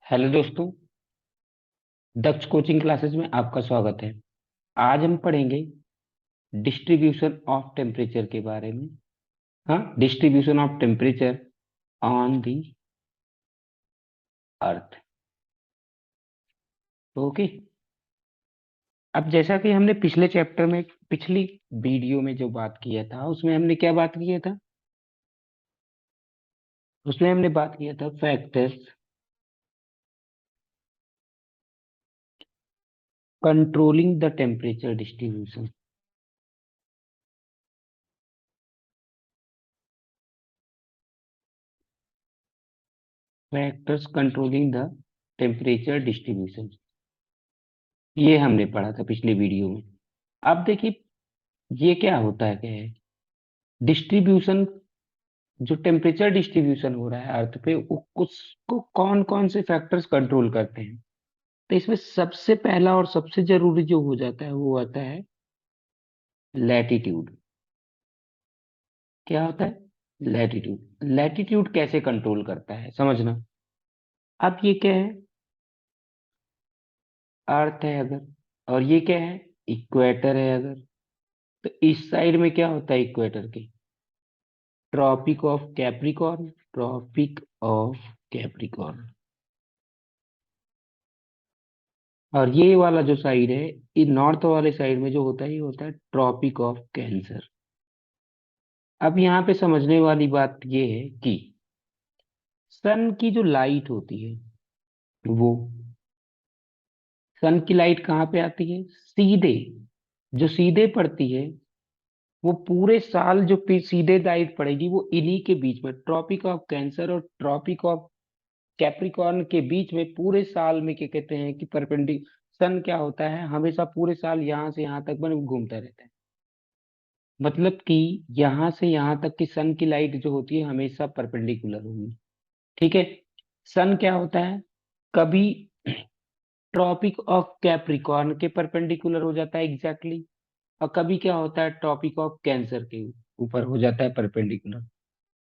Hello दोस्तों। दक्ष coaching classes में आपका स्वागत है। आज हम पढ़ेंगे डिस्ट्रीब्यूशन ऑफ टेम्परेचर के बारे में। हाँ, distribution of temperature on the earth. Okay. अब जैसा कि हमने पिछले चैप्टर में, पिछली वीडियो में जो बात किया था, उसमें हमने क्या बात किया था? उसमें हमने बात किया था factors controlling the temperature distribution. Factors controlling the temperature distribution, ये हमने पढ़ा था पिछली वीडियो में। अब देखिए, ये क्या होता है, क्या है डिस्ट्रीब्यूशन? जो टेम्परेचर डिस्ट्रीब्यूशन हो रहा है अर्थ पे, वो उसको कौन कौन से फैक्टर्स कंट्रोल करते हैं? तो इसमें सबसे पहला और सबसे जरूरी जो हो जाता है वो आता है लैटिट्यूड। क्या होता है? लैटिट्यूड। लैटिट्यूड कैसे कंट्रोल करता है, समझना। अब ये क्या है? अर्थ है अगर, और ये क्या है? इक्वेटर है अगर, तो इस साइड में क्या होता है इक्वेटर के? Tropic of Capricorn. Tropic of Capricorn. और ये वाला जो साइड है, ये नॉर्थ वाले साइड में जो होता है, ये होता है ट्रॉपिक ऑफ कैंसर। अब यहाँ पे समझने वाली बात ये है कि सन की जो लाइट होती है, वो सन की लाइट कहाँ पे आती है? सीधे। जो सीधे पड़ती है, वो पूरे साल जो सीधे लाइट पड़ेगी, वो इन्हीं के बीच में, ट्रॉपिक ऑफ कैंसर और ट्रॉपिक ऑफ कैप्रिकॉर्न के बीच में, पूरे साल में क्या कहते हैं कि परपेंडिक सन क्या होता है, हमेशा पूरे साल यहाँ से यहाँ तक बन घूमता रहता है। मतलब कि यहां से यहां तक की सन की लाइट जो होती है हमेशा परपेंडिकुलर होगी। ठीक है। सन क्या होता है, कभी ट्रॉपिक ऑफ कैप्रिकॉर्न के परपेंडिकुलर हो जाता है एग्जैक्टली, और कभी क्या होता है ट्रॉपिक ऑफ कैंसर के ऊपर हो जाता है परपेंडिकुलर।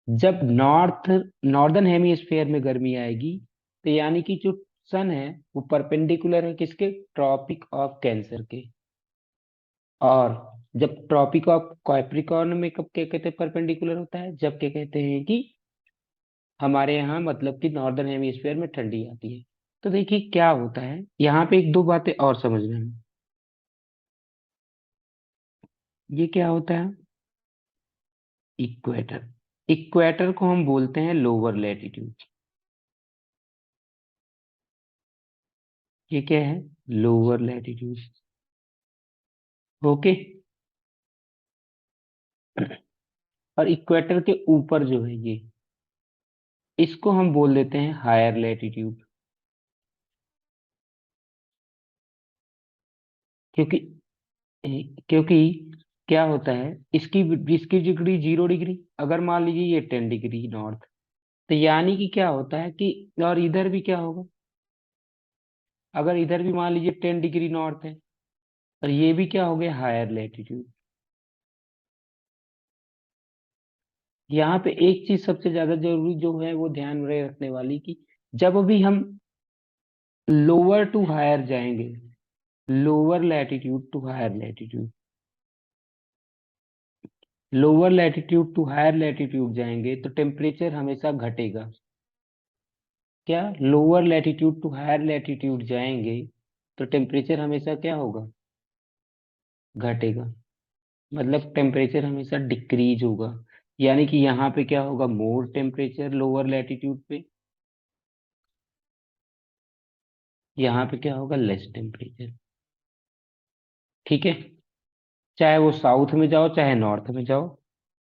जब नॉर्दर्न हेमिस्फीयर में गर्मी आएगी, तो यानी कि जो सन है वो परपेंडिकुलर है किसके? ट्रॉपिक ऑफ कैंसर के। और जब ट्रॉपिक ऑफ कैप्रिकॉर्न में कब क्या कहते हैं परपेंडिकुलर होता है? जब क्या कहते हैं कि हमारे यहाँ मतलब कि नॉर्दर्न हेमिस्फीयर में ठंडी आती है। तो देखिए क्या होता है, यहाँ पे एक दो बातें और समझना है। ये क्या होता है? इक्वेटर। इक्वेटर को हम बोलते हैं लोअर लैटिट्यूड। ये क्या है? Lower latitude. ओके। और इक्वेटर के ऊपर जो है ये, इसको हम बोल देते हैं हायर लैटिट्यूड। क्योंकि क्योंकि क्या होता है, इसकी इसकी डिग्री 0 डिग्री, अगर मान लीजिए ये 10 डिग्री नॉर्थ, तो यानी कि क्या होता है कि, और इधर भी क्या होगा, अगर इधर भी मान लीजिए 10 डिग्री नॉर्थ है, और ये भी क्या हो गया? Higher latitude. यहाँ पे एक चीज सबसे ज्यादा जरूरी जो है वो ध्यान में रखने वाली कि जब भी हम लोअर टू हायर जाएंगे, lower latitude to higher latitude, lower latitude to higher latitude जाएंगे तो टेम्परेचर हमेशा घटेगा। क्या? Lower latitude to higher latitude जाएंगे तो टेम्परेचर हमेशा क्या होगा? घटेगा। मतलब टेम्परेचर हमेशा डिक्रीज होगा। यानी कि यहाँ पे क्या होगा? मोर टेम्परेचर लोअर लैटिट्यूड पे, यहाँ पे क्या होगा? Less temperature. ठीक है। चाहे वो साउथ में जाओ चाहे नॉर्थ में जाओ।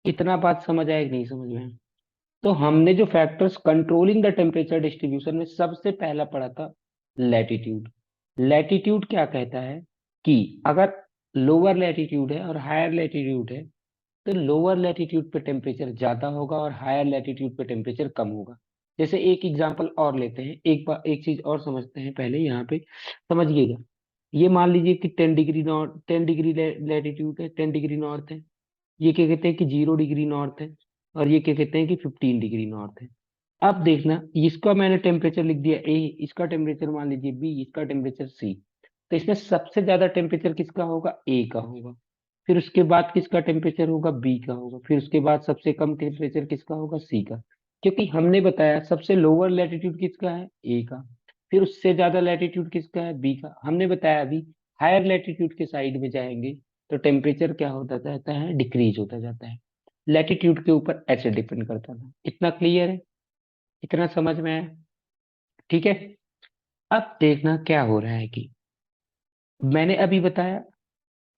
इतना बात समझ आए कि नहीं समझ में? तो हमने जो factors controlling the temperature distribution में सबसे पहला पढ़ा था लैटिट्यूड। लैटिट्यूड क्या कहता है कि अगर लोअर लैटिट्यूड है और हायर लैटिट्यूड है, तो लोअर लैटिट्यूड पे टेम्परेचर ज्यादा होगा और हायर लैटिट्यूड पे टेम्परेचर कम होगा। जैसे एक एग्जांपल और लेते हैं, एक बार एक चीज और समझते हैं पहले यहाँ पे, समझिएगा। ये मान लीजिए कि 10 डिग्री नॉर्थ, 10 डिग्री लैटिट्यूड है, 10 डिग्री नॉर्थ है। ये क्या कहते हैं कि 0 डिग्री नॉर्थ है। और ये क्या कहते हैं कि 15 डिग्री नॉर्थ है। अब देखना, इसका मैंने टेम्परेचर लिख दिया ए, इसका टेम्परेचर मान लीजिए बी, इसका टेम्परेचर सी। तो इसमें सबसे ज्यादा टेम्परेचर किसका होगा? ए का होगा। फिर उसके बाद किसका टेम्परेचर होगा? बी का होगा। फिर उसके बाद सबसे कम टेम्परेचर किसका होगा? सी का। क्योंकि हमने बताया सबसे लोअर लैटिट्यूड किसका है? ए का। फिर उससे ज्यादा लैटिट्यूड किसका है? बी का। हमने बताया अभी हायर लैटिट्यूड के साइड में जाएंगे तो टेम्परेचर क्या होता जाता है? डिक्रीज होता जाता है। लैटिट्यूड के ऊपर ऐसे डिपेंड करता था। इतना क्लियर है? इतना समझ में आया? ठीक है। अब देखना क्या हो रहा है कि मैंने अभी बताया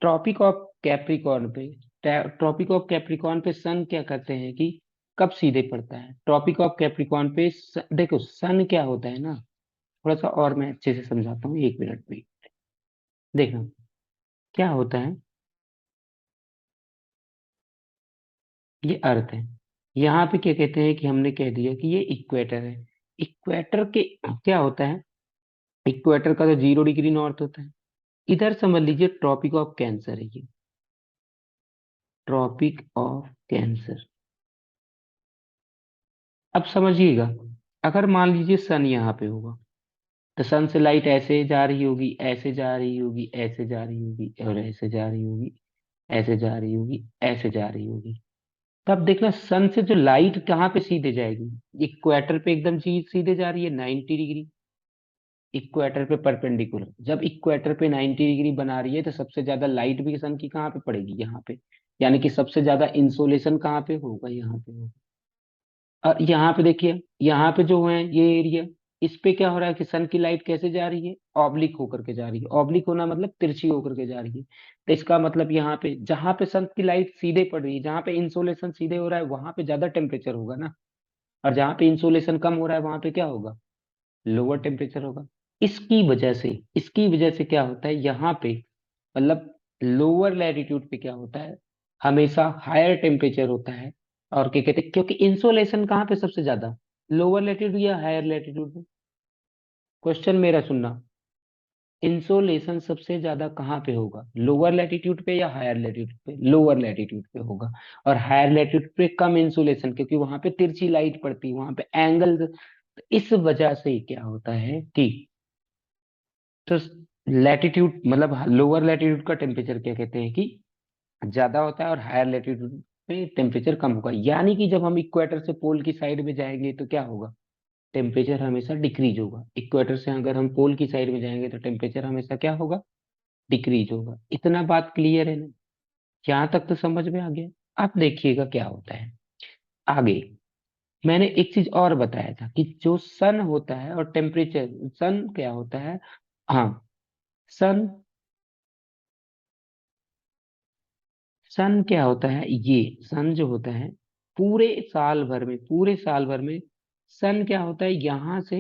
ट्रॉपिक ऑफ कैप्रिकॉर्न पे, ट्रॉपिक ऑफ कैप्रिकॉर्न पे सन क्या करते हैं कि कब सीधे पड़ता है? ट्रॉपिक ऑफ कैप्रिकॉर्न पे देखो सन क्या होता है ना, थोड़ा सा और मैं अच्छे से समझाता हूँ, 1 मिनट में। देखना क्या होता है, ये अर्थ है। यहाँ पे क्या कहते हैं कि हमने कह दिया कि ये इक्वेटर है। इक्वेटर के क्या होता है? इक्वेटर का तो 0 डिग्री नॉर्थ होता है। इधर समझ लीजिए ट्रॉपिक ऑफ कैंसर है ये, ट्रॉपिक ऑफ कैंसर। अब समझिएगा, अगर मान लीजिए सन यहाँ पे होगा तो सन से लाइट ऐसे जा रही होगी, ऐसे जा रही होगी, ऐसे जा रही होगी, और ऐसे जा रही होगी, ऐसे जा रही होगी, ऐसे जा रही होगी। तब देखना सन से जो लाइट कहाँ पे सीधे जाएगी? इक्वेटर पे एकदम सीधे जा रही है 90 डिग्री, इक्वेटर पे परपेंडिकुलर। जब इक्वेटर पे 90 डिग्री बना रही है तो सबसे ज्यादा लाइट भी सन की कहाँ पे पड़ेगी? यहाँ पे। यानी कि सबसे ज्यादा इंसोलेशन कहाँ पे होगा? यहाँ पे होगा। और यहाँ पे देखिए, यहाँ पे जो है ये एरिया, इस पे क्या हो रहा है कि सन की लाइट कैसे जा रही है? ऑब्लिक होकर के जा रही है। ऑब्लिक होना मतलब तिरछी होकर के जा रही है। तो इसका मतलब यहाँ पे जहाँ पे सन की लाइट सीधे पड़ रही है, जहाँ पे इंसोलेशन सीधे हो रहा है, वहां पे ज्यादा टेम्परेचर होगा ना। और जहाँ पे इंसोलेशन कम हो रहा है वहां पे क्या होगा? लोअर टेम्परेचर होगा। इसकी वजह से क्या होता है यहाँ पे, मतलब लोअर लैटिट्यूड पे क्या होता है? हमेशा हायर टेम्परेचर होता है। और क्या कहते हैं, क्योंकि इंसोलेशन कहाँ पे सबसे ज्यादा? लोअर लैटिट्यूड या हायर लैटिट्यूड में? क्वेश्चन मेरा सुनना, इंसोलेशन सबसे ज्यादा कहाँ पे होगा? लोअर लैटिट्यूड पे या हायर लैटिट्यूड पे? लोअर लैटिट्यूड पे होगा। और हायर लैटिट्यूड पे कम इंसोलेशन, क्योंकि वहां पे तिरछी लाइट पड़ती है, वहां पे एंगल। इस वजह से क्या होता है कि, तो लैटिट्यूड मतलब लोअर लैटिट्यूड का टेम्परेचर क्या कहते हैं कि ज्यादा होता है, और हायर लैटिट्यूड में टेम्परेचर कम होगा। यानी कि जब हम इक्वेटर से पोल की साइड में जाएंगे तो क्या होगा? टेम्परेचर हमेशा डिक्रीज होगा। इक्वेटर से अगर हम पोल की साइड में जाएंगे तो टेम्परेचर हमेशा क्या होगा? डिक्रीज होगा। इतना बात क्लियर है ना? यहाँ तक तो समझ में आ गया। अब देखिएगा क्या होता है आगे। मैंने एक चीज और बताया था कि जो सन होता है और टेम्परेचर, सन क्या होता है? हाँ, सन सन क्या होता है? ये सन जो होता है पूरे साल भर में सन क्या होता है? यहाँ से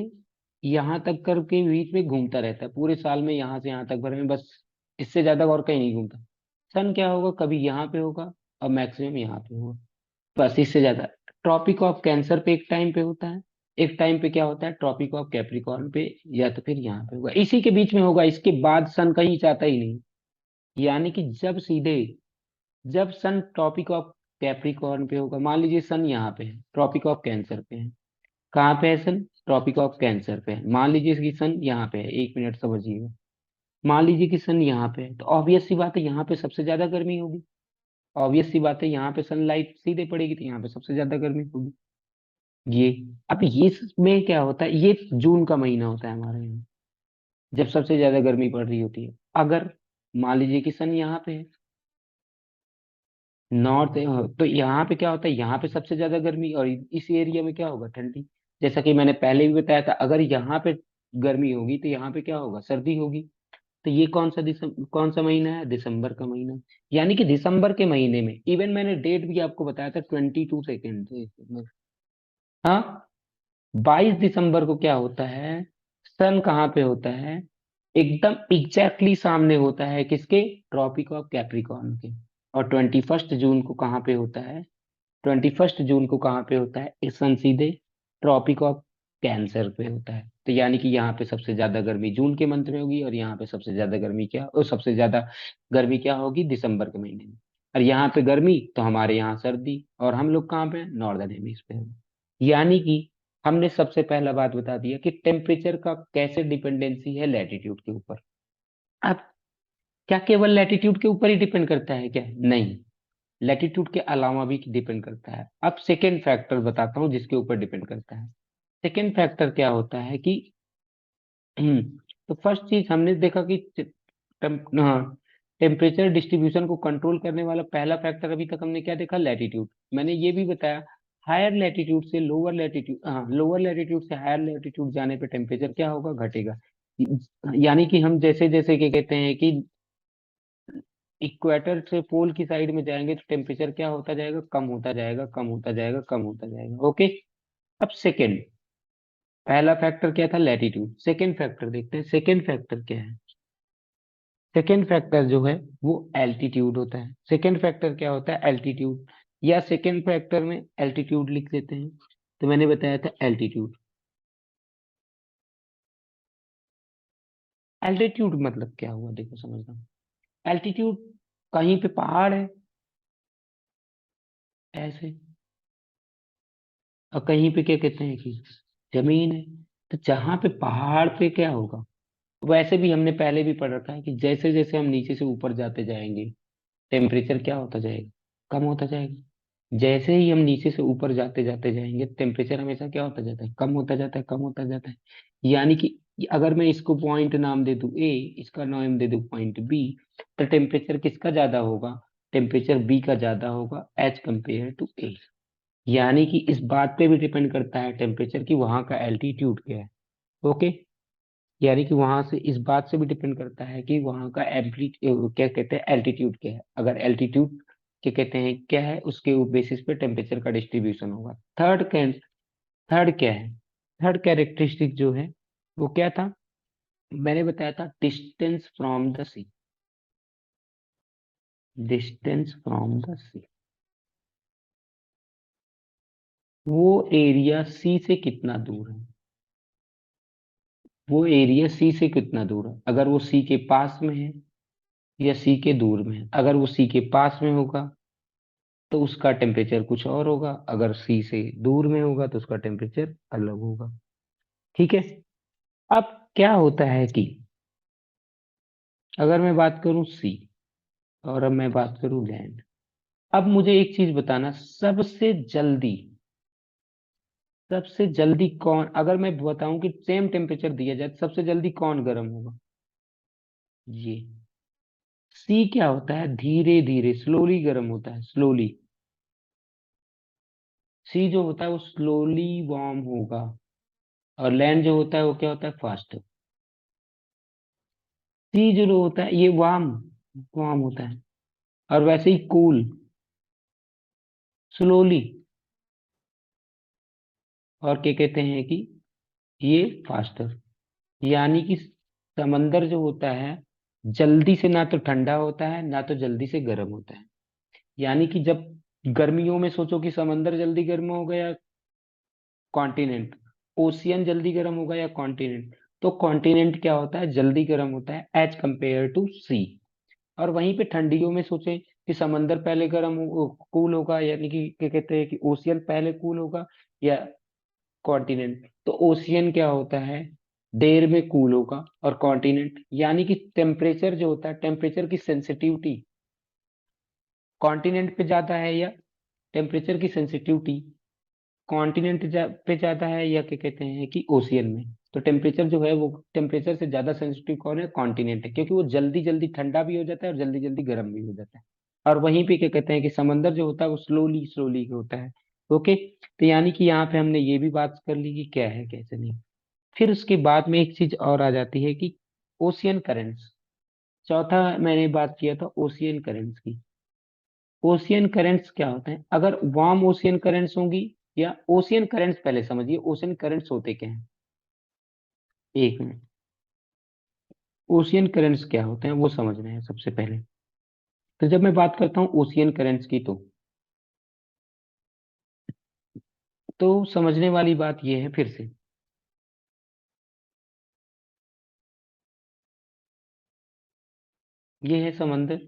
यहाँ तक करके बीच में घूमता रहता है पूरे साल में, यहाँ से यहाँ तक भर में बस। इससे ज्यादा और कहीं नहीं घूमता। सन क्या होगा? कभी यहाँ पे होगा और मैक्सिमम यहाँ पे होगा, बस इससे ज्यादा। ट्रॉपिक ऑफ कैंसर पे एक टाइम पे होता है, एक टाइम पे क्या होता है? ट्रॉपिक ऑफ कैप्रिकॉर्न पे, या तो फिर यहाँ पे होगा, इसी के बीच में होगा। इसके बाद सन कहीं जाता ही नहीं। यानी कि जब सन ट्रॉपिक ऑफ कैप्रिकॉर्न पे होगा, मान लीजिए सन यहाँ पे है, ट्रॉपिक ऑफ कैंसर पे है। कहाँ पे है सन? ट्रॉपिक ऑफ कैंसर पे है। मान लीजिए कि सन यहाँ पे है, 1 मिनट समझिएगा। मान लीजिए कि सन यहाँ पे है, तो ऑब्वियस सी बात है यहाँ पे सबसे ज्यादा गर्मी होगी। ऑब्वियस सी बात है यहाँ पे सनलाइट सीधे पड़ेगी तो यहाँ पे सबसे ज्यादा गर्मी होगी। ये अब ये में क्या होता है, ये जून का महीना होता है हमारे यहाँ, जब सबसे ज्यादा गर्मी पड़ रही होती है। अगर मान लीजिए कि सन यहाँ पे है, नॉर्थ, तो यहाँ पे क्या होता है? यहाँ पे सबसे ज्यादा गर्मी, और इस एरिया में क्या होगा? ठंडी। जैसा कि मैंने पहले भी बताया था, अगर यहाँ पे गर्मी होगी तो यहाँ पे क्या होगा? सर्दी होगी। तो ये कौन सा महीना है? दिसंबर का महीना। यानी कि दिसंबर के महीने में, इवन मैंने डेट भी आपको बताया था, 22 सेकेंड। हाँ, 22 दिसंबर को क्या होता है? सन कहाँ पे होता है? एकदम एग्जैक्टली सामने होता है किसके? ट्रॉपिक ऑफ कैप्रिकॉर्न के। और 21 जून को कहाँ पे होता है? 21 जून को कहाँ पे होता है इस सन? सीधे ट्रॉपिक ऑफ कैंसर पे होता है। तो यानी कि यहाँ पे सबसे ज्यादा गर्मी जून के मंथ में होगी, और यहाँ पे सबसे ज्यादा गर्मी क्या, और सबसे ज्यादा गर्मी क्या होगी? दिसंबर के महीने में। और यहाँ पे गर्मी तो हमारे यहाँ सर्दी, और हम लोग कहाँ पे? नॉर्दर्न हेमिस्फीयर में। यानी कि हमने सबसे पहला बात बता दिया कि टेम्परेचर का कैसे डिपेंडेंसी है लैटिट्यूड के ऊपर। अब क्या केवल लैटिट्यूड के ऊपर ही डिपेंड करता है क्या? नहीं, लैटिट्यूड के अलावा भी डिपेंड करता है। अब सेकेंड फैक्टर बताता हूँ जिसके ऊपर डिपेंड करता है। सेकेंड फैक्टर क्या होता है कि तो फर्स्ट चीज हमने देखा कि टेम्परेचर डिस्ट्रीब्यूशन को कंट्रोल करने वाला पहला फैक्टर अभी तक हमने क्या देखा? लैटिट्यूड। मैंने ये भी बताया हायर लैटिट्यूड से लोअर लैटिट्यूड, हाँ, लोअर लैटिट्यूड से हायर लैटिट्यूड जाने पे टेम्परेचर क्या होगा? घटेगा। यानी कि हम जैसे जैसे क्या कहते हैं कि इक्वेटर से पोल की साइड में जाएंगे तो टेम्परेचर क्या होता जाएगा? कम होता जाएगा, कम होता जाएगा, कम होता जाएगा। ओके। अब सेकेंड, पहला फैक्टर क्या था? लैटिट्यूड। सेकेंड फैक्टर देखते हैं, सेकेंड फैक्टर क्या है? सेकेंड फैक्टर जो है वो एल्टीट्यूड होता है। सेकेंड फैक्टर क्या होता है? एल्टीट्यूड। या सेकेंड फैक्टर में एल्टीट्यूड लिख देते हैं। तो मैंने बताया था एल्टीट्यूड। एल्टीट्यूड मतलब क्या हुआ, देखो समझना। एल्टीट्यूड, कहीं पे पहाड़ है ऐसे, और कहीं पे क्या कहते हैं कि जमीन है। तो जहां पे पहाड़ पे क्या होगा? वैसे भी हमने पहले भी पढ़ रखा है कि जैसे जैसे हम नीचे से ऊपर जाते जाएंगे टेम्परेचर क्या होता जाएगा? कम होता जाएगा। जैसे ही हम नीचे से ऊपर जाते जाते जाएंगे टेम्परेचर हमेशा क्या होता जाता है? कम होता जाता है, कम होता जाता है। यानी कि अगर मैं इसको पॉइंट नाम दे दूं ए, इसका नाम दे दूं पॉइंट बी, तो टेम्परेचर किसका ज्यादा होगा? टेम्परेचर बी का ज्यादा होगा एज कंपेयर टू ए। यानी कि इस बात पे भी डिपेंड करता है टेम्परेचर की वहां का एल्टीट्यूड क्या है। ओके। यानी कि वहां से इस बात से भी डिपेंड करता है कि वहां का एम्पली क्या कहते हैं एल्टीट्यूड क्या है। अगर एल्टीट्यूड क्या कहते हैं क्या है, उसके बेसिस पे टेम्परेचर का डिस्ट्रीब्यूशन होगा। थर्ड क्या है? थर्ड कैरेक्टरिस्टिक जो है वो क्या था? मैंने बताया था distance from the sea. Distance from the sea, वो एरिया सी से कितना दूर है? वो एरिया सी से कितना दूर है? अगर वो सी के पास में है या सी के दूर में है? अगर वो सी के पास में होगा तो उसका टेम्परेचर कुछ और होगा, अगर सी से दूर में होगा तो उसका टेम्परेचर अलग होगा। ठीक है। अब क्या होता है कि अगर मैं बात करूं सी और अब मैं बात करूं लैंड, अब मुझे एक चीज बताना, सबसे जल्दी कौन, अगर मैं बताऊं कि सेम टेम्परेचर दिया जाए तो सबसे जल्दी कौन गर्म होगा? ये सी क्या होता है? धीरे धीरे स्लोली गर्म होता है, स्लोली। सी जो होता है वो स्लोली वार्म होगा, और लैंड जो होता है वो क्या होता है? फास्ट। सी जो होता है ये वार्म वार्म होता है, और वैसे ही कूल स्लोली, और क्या कहते हैं कि ये फास्टर। यानी कि समंदर जो होता है जल्दी से ना तो ठंडा होता है ना तो जल्दी से गर्म होता है। यानी कि जब गर्मियों में सोचो कि समंदर जल्दी गर्म हो गया, कॉन्टिनेंट, ओशियन जल्दी गर्म होगा या कॉन्टिनेंट, तो कॉन्टिनेंट क्या होता है? जल्दी गर्म होता है एज कंपेयर टू सी। और वहीं पे ठंडियों में सोचे कि समंदर पहले गर्म हो कूल होगा, यानी कि क्या कहते हैं कि ओशियन पहले कूल होगा या कॉन्टिनेंट, तो ओशियन क्या होता है? देर में कूल होगा, और कॉन्टिनेंट यानी कि टेम्परेचर जो होता है, टेम्परेचर की सेंसिटिविटी कॉन्टिनेंट पे ज्यादा है, या टेम्परेचर की सेंसिटिविटी पे ज्यादा है, या क्या कहते हैं कि ओशियन में। तो टेम्परेचर जो है वो टेम्परेचर से ज्यादा सेंसिटिव कौन है? कॉन्टिनेंट है, क्योंकि वो जल्दी जल्दी ठंडा भी हो जाता है और जल्दी जल्दी गर्म भी हो जाता है। और वहीं पे क्या कहते हैं कि समंदर जो होता है वो स्लोली स्लोली होता है। ओके। तो यानी कि यहाँ पे हमने ये भी बात कर ली कि क्या है कैसे नहीं। फिर उसके बाद में एक चीज और आ जाती है कि ओशियन करेंट्स। चौथा मैंने बात किया था ओशियन करेंट्स की। ओशियन करेंट्स क्या होते हैं? अगर वार्म ओशियन करेंट्स होंगी, या ओशियन करेंट्स पहले समझिए, ओशियन करेंट्स होते क्या हैं? एक मिनट, ओशियन करेंट्स क्या होते हैं वो समझ रहे हैं सबसे पहले। तो जब मैं बात करता हूँ ओशियन करेंट्स की, तो समझने वाली बात ये है फिर से, ये है समंदर,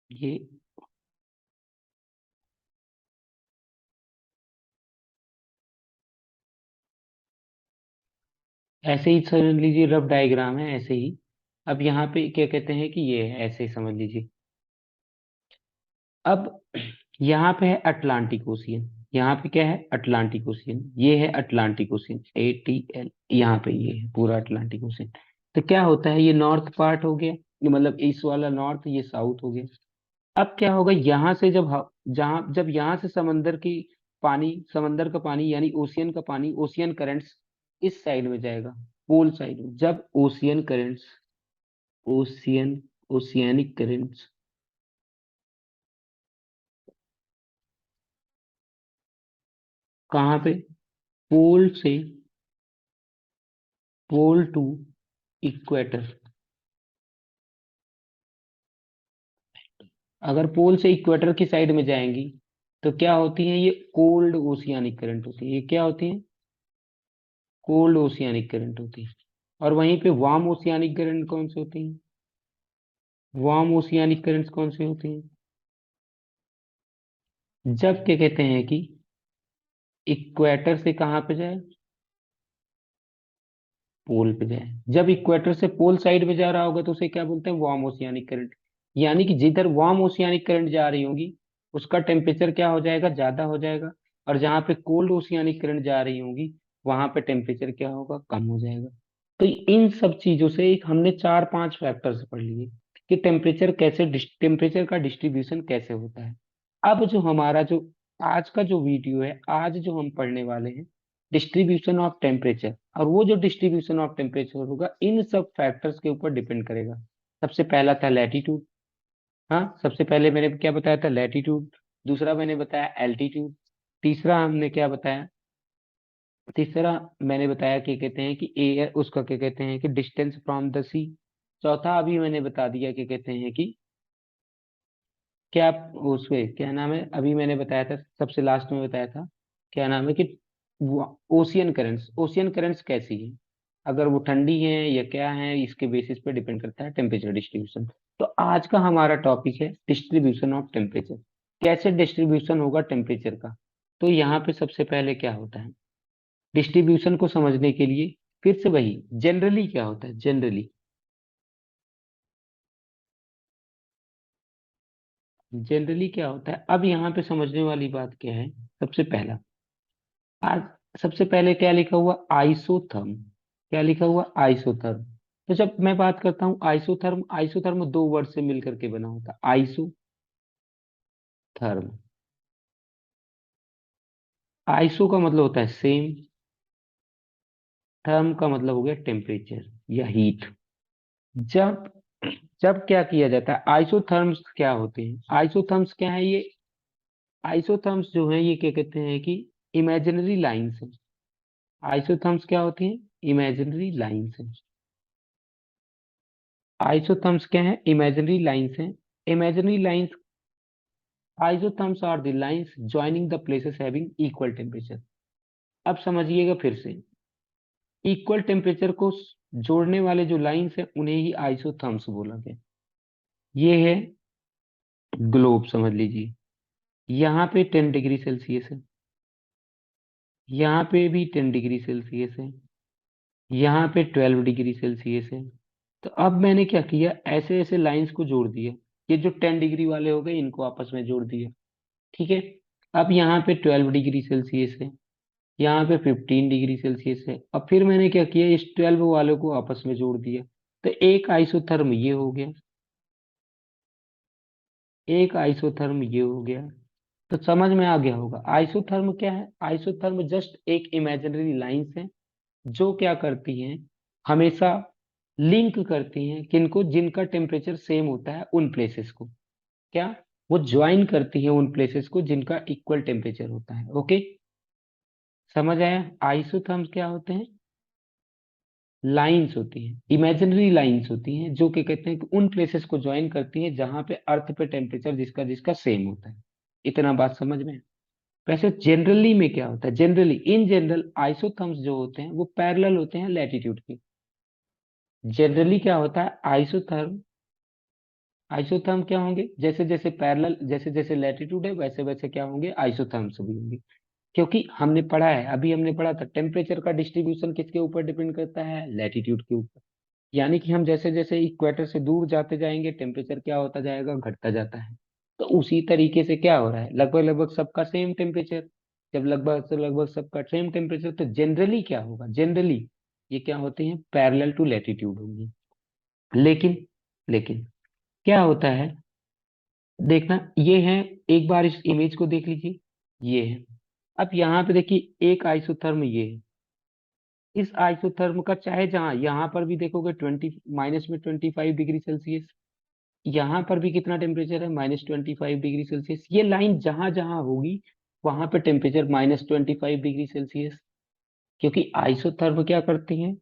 ये ऐसे ही समझ लीजिए, रफ डायग्राम है ऐसे ही। अब यहाँ पे क्या कहते हैं कि ये है, ऐसे ही समझ लीजिए। अब यहाँ पे है अटलांटिक ओशियन, यहाँ पे क्या है, अटलांटिक ओशियन, ये है अटलांटिक ओशियन, ATL, यहाँ पे ये है पूरा अटलांटिक ओशियन। तो क्या होता है, ये नॉर्थ पार्ट हो गया, ये मतलब ईस्ट वाला नॉर्थ, ये साउथ हो गया। अब क्या होगा, यहाँ से जब जब यहाँ से समंदर का पानी यानी ओशियन का पानी, ओशियन करंट्स इस साइड में जाएगा, पोल साइड में। जब ocean currents, ocean oceanic currents कहाँ पे, पोल से, पोल टू इक्वेटर। अगर पोल से इक्वेटर की साइड में जाएंगी तो क्या होती है, ये कोल्ड ओशियानिक करंट होती है। ये क्या होती है, कोल्ड ओशियानिक करंट होती है। और वहीं पे वार्म ओशियानिक करंट कौन से होती है, वार्म ओशियानिक करंट्स कौन से होती हैं, जब क्या कहते हैं कि इक्वेटर से कहाँ पे जाए, पोल पे जाए। जब इक्वेटर से पोल साइड में जा रहा होगा तो उसे क्या बोलते हैं, वार्म ओशियानिक करंट। यानी कि जिधर वार्म ओशियानिक करंट जा रही होगी उसका टेम्परेचर क्या हो जाएगा, ज्यादा हो जाएगा। और जहाँ पे कोल्ड ओशियानिक करंट जा रही होगी वहां पे टेम्परेचर क्या होगा, कम हो जाएगा। तो इन सब चीजों से एक हमने चार पांच फैक्टर्स पढ़ लिए कि टेम्परेचर का डिस्ट्रीब्यूशन कैसे होता है। अब जो हमारा जो आज का जो वीडियो है, आज जो हम पढ़ने वाले हैं, डिस्ट्रीब्यूशन ऑफ टेम्परेचर, और वो जो डिस्ट्रीब्यूशन ऑफ टेम्परेचर होगा इन सब फैक्टर्स के ऊपर डिपेंड करेगा। सबसे पहला था लैटिट्यूड, हाँ सबसे पहले मैंने क्या बताया था, लैटिट्यूड। दूसरा मैंने बताया एल्टीट्यूड। तीसरा हमने क्या बताया, तीसरा मैंने बताया कि कहते हैं कि एयर, उसका क्या कहते हैं कि डिस्टेंस फ्रॉम द सी। चौथा अभी मैंने बता दिया कि कहते हैं कि क्या, उसमें क्या नाम है, अभी मैंने बताया था, सबसे लास्ट में बताया था, क्या नाम है कि ओशियन करंट्स, ओशियन करंट्स कैसी है, अगर वो ठंडी है या क्या है, इसके बेसिस पे डिपेंड करता है टेम्परेचर डिस्ट्रीब्यूशन। तो आज का हमारा टॉपिक है डिस्ट्रीब्यूशन ऑफ टेम्परेचर, कैसे डिस्ट्रीब्यूशन होगा टेम्परेचर का। तो यहाँ पे सबसे पहले क्या होता है, डिस्ट्रीब्यूशन को समझने के लिए फिर से वही, जनरली क्या होता है, जनरली, जनरली क्या होता है। अब यहाँ पे समझने वाली बात क्या है, सबसे पहला, आज सबसे पहले क्या लिखा हुआ, आइसोथर्म। क्या लिखा हुआ, आइसोथर्म। तो जब मैं बात करता हूँ आइसोथर्म, आइसोथर्म दो वर्ड से मिलकर के बना होता है, आइसोथर्म। आइसो का मतलब होता है सेम, थर्म का मतलब हो गया टेम्परेचर या हीट। जब जब क्या किया जाता है, आइसोथर्म्स क्या होते हैं, आइसोथर्म्स क्या है ये, आइसोथर्म्स जो है ये क्या कहते हैं कि इमेजिनरी लाइंस है। आइसोथर्म्स क्या होती हैं, इमेजिनरी लाइंस है। आइसोथर्म्स क्या है, इमेजिनरी लाइंस हैं। Imaginary lines, isotherms are the lines joining the places having equal temperature. अब समझिएगा फिर से, इक्वल टेम्परेचर को जोड़ने वाले जो लाइंस है उन्हें ही आइसोथर्म्स बोला गया। ये है ग्लोब, समझ लीजिए, यहाँ पे 10 डिग्री सेल्सियस है, यहाँ पे भी 10 डिग्री सेल्सियस है, यहाँ पे 12 डिग्री सेल्सियस है। तो अब मैंने क्या किया, ऐसे ऐसे लाइंस को जोड़ दिया। ये जो 10 डिग्री वाले हो गए इनको आपस में जोड़ दिया, ठीक है। अब यहाँ पे 12 डिग्री सेल्सियस है, यहाँ पे 15 डिग्री सेल्सियस है। अब फिर मैंने क्या किया, इस 12 वालों को आपस में जोड़ दिया। तो एक आइसोथर्म ये हो गया, एक आइसोथर्म ये हो गया। तो समझ में आ गया होगा आइसोथर्म क्या है, आइसोथर्म जस्ट एक इमेजिनरी लाइंस है जो क्या करती हैं, हमेशा लिंक करती हैं किनको, जिनका टेम्परेचर सेम होता है उन प्लेसेस को। क्या, वो ज्वाइन करती हैं उन प्लेसेस को जिनका इक्वल टेम्परेचर होता है। ओके, समझ आया। आइसोथर्म्स क्या होते हैं, लाइंस होती हैं, इमेजिनरी लाइंस होती हैं जो कि कहते हैं कि उन प्लेसेस को ज्वाइन करती हैं जहां पे अर्थ पे टेम्परेचर जिसका जिसका सेम होता है। इतना बात समझ में है? वैसे जनरली में क्या होता है, जनरली इन जनरल आइसोथर्म्स जो होते हैं वो पैरेलल होते हैं लैटिट्यूड के। जनरली क्या होता है, आइसोथर्म आइसोथर्म क्या होंगे, जैसे जैसे पैरेलल, जैसे जैसे लैटिट्यूड है वैसे वैसे क्या होंगे, आइसोथर्म्स भी होंगे। क्योंकि हमने पढ़ा है, अभी हमने पढ़ा था टेम्परेचर का डिस्ट्रीब्यूशन किसके ऊपर डिपेंड करता है, लैटिट्यूड के ऊपर। यानी कि हम जैसे जैसे इक्वेटर से दूर जाते जाएंगे टेम्परेचर क्या होता जाएगा, घटता जाता है। तो उसी तरीके से क्या हो रहा है, लगभग लगभग सबका सेम टेम्परेचर। जब लगभग से लगभग सबका सेम टेम्परेचर, तो जनरली क्या होगा, जनरली ये क्या होते हैं, पैरेलल टू लैटिट्यूड होंगे। लेकिन लेकिन क्या होता है, देखना ये है, एक बार इस इमेज को देख लीजिए, ये है। अब यहाँ पे देखिए एक आइसोथर्म ये है। इस आइसोथर्म का चाहे जहां यहाँ पर भी देखोगे 25 में 25 डिग्री सेल्सियस, यहाँ पर भी कितना टेम्परेचर है, -25 डिग्री सेल्सियस। ये लाइन जहां जहां होगी वहां पे टेम्परेचर -25 डिग्री सेल्सियस। क्योंकि आइसोथर्म क्या करते हैं,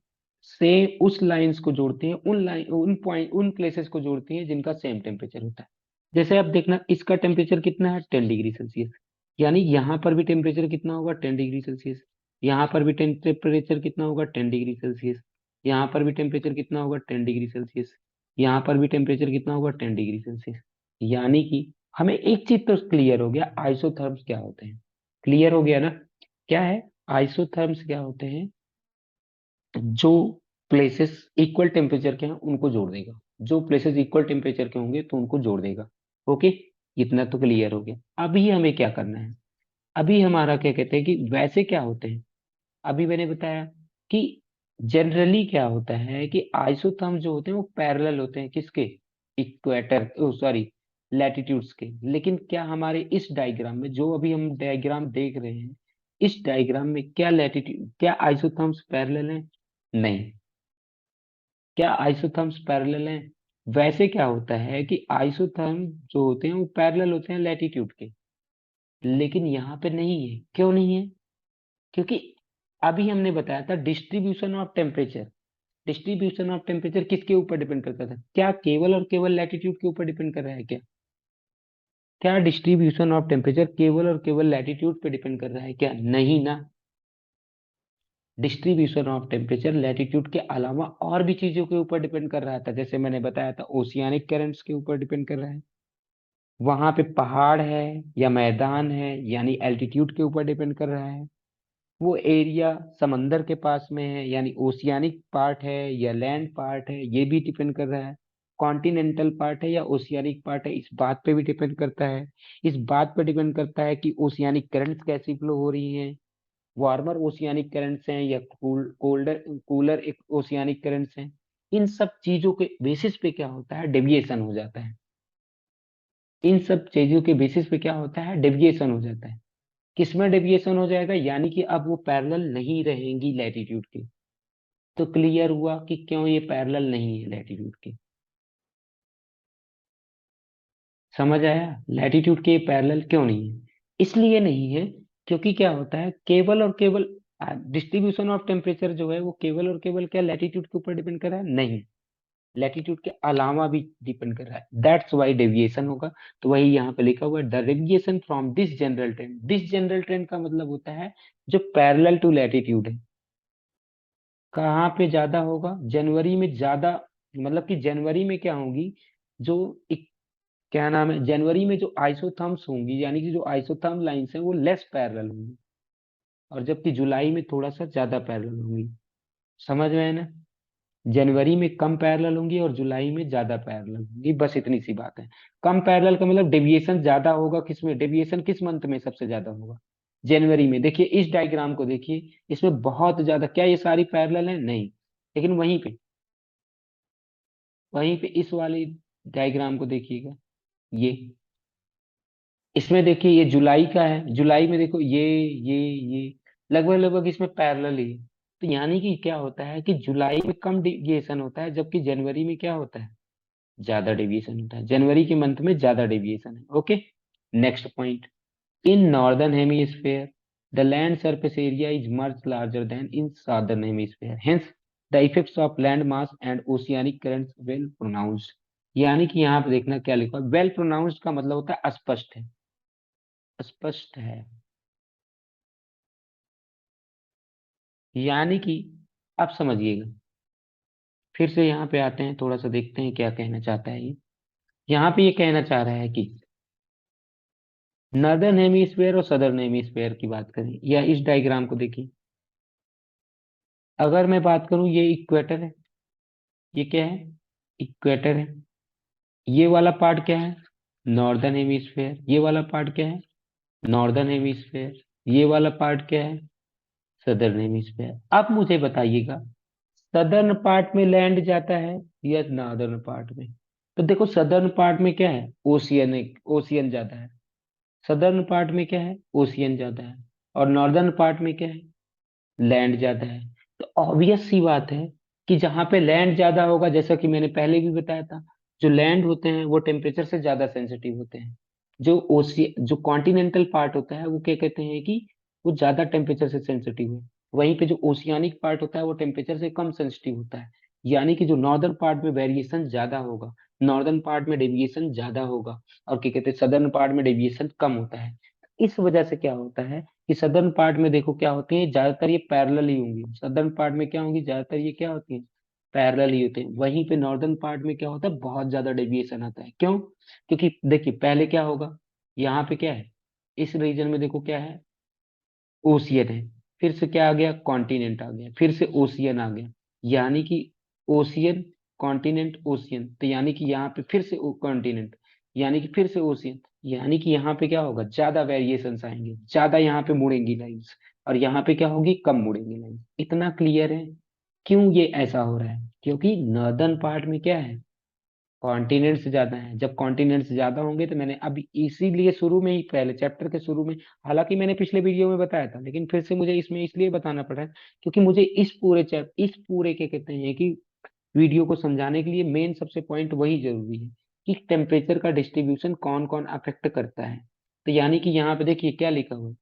सेम उस लाइंस को जोड़ते हैं, उन लाइन उन पॉइंट उन प्लेसेस को जोड़ते हैं जिनका सेम टेम्परेचर होता है। जैसे आप देखना इसका टेम्परेचर कितना है, 10 डिग्री सेल्सियस। यानी यहाँ पर भी टेम्परेचर कितना होगा, 10 डिग्री सेल्सियस। यहाँ पर भी टेम्परेचर कितना होगा, 10 डिग्री सेल्सियस। यहाँ पर भी टेम्परेचर कितना होगा, 10 डिग्री सेल्सियस। यहाँ पर भी टेम्परेचर कितना होगा, 10 डिग्री सेल्सियस। यानी कि हमें एक चीज तो क्लियर हो गया, आइसोथर्म्स क्या होते हैं। क्लियर हो गया ना, क्या है, आइसोथर्म्स क्या होते हैं, जो प्लेसेस इक्वल टेम्परेचर के हैं उनको जोड़ देगा। जो प्लेसेस इक्वल टेम्परेचर के होंगे तो उनको जोड़ देगा। ओके, इतना तो क्लियर हो गया। अभी हमें क्या करना है, अभी हमारा क्या कहते हैं कि वैसे क्या होते हैं। अभी मैंने बताया कि जनरली क्या होता है कि आइसोथर्म जो होते हैं वो पैरेलल होते हैं किसके, इक्वेटर, सॉरी, लैटिट्यूड्स के। लेकिन क्या हमारे इस डायग्राम में, जो अभी हम डायग्राम देख रहे हैं, इस डायग्राम में क्या लैटिट्यूड, क्या आइसोथर्म्स पैरेलल हैं, नहीं। क्या आइसोथर्म्स पैरेलल हैं, वैसे क्या होता है कि आइसोथर्म जो होते हैं वो पैरेलल होते हैं लैटिट्यूड के। लेकिन यहाँ पे नहीं है, क्यों नहीं है, क्योंकि अभी हमने बताया था distribution of temperature. Distribution of temperature किसके ऊपर डिपेंड करता था, क्या केवल और केवल लैटिट्यूड के ऊपर डिपेंड कर रहा है क्या, क्या डिस्ट्रीब्यूशन ऑफ टेम्परेचर केवल और केवल लैटिट्यूड पे डिपेंड कर रहा है क्या, नहीं ना। डिस्ट्रीब्यूशन ऑफ टेम्परेचर लैटिट्यूड के अलावा और भी चीजों के ऊपर डिपेंड कर रहा था, जैसे मैंने बताया था ओशियानिक करंट्स के ऊपर डिपेंड कर रहा है। वहां पे पहाड़ है या मैदान है, यानी एल्टीट्यूड के ऊपर डिपेंड कर रहा है। वो एरिया समंदर के पास में है, यानी ओशियानिक पार्ट है या लैंड पार्ट है, ये भी डिपेंड कर रहा है। कॉन्टिनेंटल पार्ट है या ओशियानिक पार्ट है, इस बात पे भी डिपेंड करता है। इस बात पे डिपेंड करता है कि ओशियानिक करंट्स कैसी फ्लो हो रही हैं, वार्मर ओशियानिक करंट्स हैं या कोल्डर कूलर ओशियानिक करंट्स हैं। इन सब चीजों के बेसिस पे क्या होता है, डेविएशन हो जाता है। इन सब चीजों के बेसिस पे क्या होता है, डेविएशन हो जाता है। किसमें डेविएशन हो जाएगा, यानी कि अब वो पैरेलल नहीं रहेंगी लैटिट्यूड के। तो क्लियर हुआ कि क्यों ये पैरेलल नहीं है लैटिट्यूड के। समझ आया, लैटिट्यूड के पैरेलल क्यों नहीं है, इसलिए नहीं है क्योंकि क्या होता है, केवल और केवल डिस्ट्रीब्यूशन ऑफ टेम्परेचर जो है वो केवल और केवल क्या लैटिट्यूड के ऊपर डिपेंड कर रहा है, नहीं। लैटिट्यूड के अलावा भी डिपेंड कर रहा है, दैट्स वाई डेविएशन होगा। तो वही यहाँ पे लिखा हुआ है, the deviation from this general trend. This general trend का मतलब होता है जो पैरेलल टू लैटिट्यूड है। कहाँ पे ज्यादा होगा, जनवरी में ज्यादा, मतलब कि जनवरी में क्या होगी, जो एक, क्या नाम है, जनवरी में जो आइसोथर्म्स होंगी, यानी कि जो आइसोथर्म लाइंस हैं वो लेस पैरेलल होंगी। और जबकि जुलाई में थोड़ा सा ज्यादा पैरेलल होंगी। समझ में है ना, जनवरी में कम पैरेलल होंगी और जुलाई में ज्यादा पैरेलल होंगी, बस इतनी सी बात है। कम पैरेलल का मतलब डेविएशन ज्यादा होगा, किसमें डेविएशन किस मंथ में सबसे ज्यादा होगा, जनवरी में। देखिए इस डायग्राम को देखिए, इसमें बहुत ज्यादा, क्या ये सारी पैरेलल है, नहीं। लेकिन वहीं पे इस वाली डायग्राम को देखिएगा, ये, इसमें देखिए ये जुलाई का है, जुलाई में देखो ये लगभग लगभग इसमें पैरेलल ही है। तो यानी कि क्या होता है कि जुलाई में कम डेविएशन होता है, जबकि जनवरी में क्या होता है, ज्यादा डेविएशन होता है। जनवरी के मंथ में ज्यादा डेविएशन है। Okay, next point, in northern hemisphere the land surface area is much larger then in southern hemisphere, hence the effects of land mass and oceanic currents well pronounced. यानी कि यहाँ पे देखना क्या लिखा है, वेल प्रोनाउंस्ड का मतलब होता है स्पष्ट है, स्पष्ट है। यानी कि आप समझिएगा, फिर से यहाँ पे आते हैं, थोड़ा सा देखते हैं क्या कहना चाहता है ये। यहाँ पे ये कहना चाह रहा है कि नॉर्दर्न हेमीस्फेयर और सदर्न हेमीस्फेयर की बात करें, या इस डायग्राम को देखिए, अगर मैं बात करूं ये इक्वेटर है, ये क्या है, इक्वेटर है, ये वाला पार्ट क्या है, नॉर्दर्न हेमीस्फेयर, ये वाला पार्ट क्या है, नॉर्दर्न हेमीस्फेयर, ये वाला पार्ट क्या है, सदर्न हेमीस्फेयर। अब मुझे बताइएगा, सदर्न पार्ट में लैंड जाता है या नॉर्दर्न पार्ट में? तो देखो सदर्न पार्ट में क्या है, ओशियन, ओशियन ज्यादा है। सदर्न पार्ट में क्या है, ओशियन ज्यादा है। और नॉर्दर्न पार्ट में क्या है, लैंड ज्यादा है। तो ऑब्वियस सी बात है कि जहां पे लैंड ज्यादा होगा, जैसा कि मैंने पहले भी बताया था, जो लैंड होते हैं वो टेम्परेचर से ज्यादा सेंसिटिव होते हैं। जो कॉन्टिनेंटल पार्ट होता है वो क्या कहते हैं कि वो ज्यादा टेम्परेचर से सेंसिटिव है। वहीं पे जो ओशियानिक पार्ट होता है वो टेम्परेचर से कम सेंसिटिव होता है। यानी कि जो नॉर्दर्न पार्ट में वेरिएशन ज्यादा होगा, नॉर्दर्न पार्ट में डेविएशन ज्यादा होगा, और क्या कहते हैं सदर्न पार्ट में डेविएशन कम होता है। इस वजह से क्या होता है कि सदर्न पार्ट में देखो क्या होते हैं, ज्यादातर ये पैरेलल ही होंगी। सदर्न पार्ट में क्या होंगी, ज्यादातर ये क्या होती है, पैरेलल ही होते हैं। वहीं पे नॉर्दर्न पार्ट में क्या होता है, बहुत ज्यादा डेविएशन आता है। क्यों? क्योंकि देखिए पहले क्या होगा, यहाँ पे क्या है, इस रीजन में देखो क्या है, ओशियन है। फिर से क्या आ गया, कॉन्टिनेंट आ गया, फिर से ओशियन आ गया। यानी कि ओशियन, कॉन्टिनेंट, ओशियन, तो यानी कि यहाँ पे फिर से कॉन्टिनेंट, यानी कि फिर से ओशियन। यानी कि यहाँ पे क्या होगा, ज्यादा वेरिएशंस आएंगे, ज्यादा यहाँ पे मुड़ेंगी लाइंस, और यहाँ पे क्या होगी, कम मुड़ेंगी लाइंस। इतना क्लियर है? क्यों ये ऐसा हो रहा है? क्योंकि नॉर्दर्न पार्ट में क्या है, कॉन्टिनेंट्स ज्यादा हैं। जब कॉन्टिनेंट्स ज्यादा होंगे तो मैंने अब इसीलिए शुरू में ही, पहले चैप्टर के शुरू में, हालांकि मैंने पिछले वीडियो में बताया था, लेकिन फिर से मुझे इसमें इसलिए बताना पड़ा है क्योंकि मुझे इस पूरे के कहते हैं कि वीडियो को समझाने के लिए मेन सबसे पॉइंट वही जरूरी है कि टेम्परेचर का डिस्ट्रीब्यूशन कौन कौन अफेक्ट करता है। तो यानी कि यहाँ पे देखिए क्या लिखा हुआ है,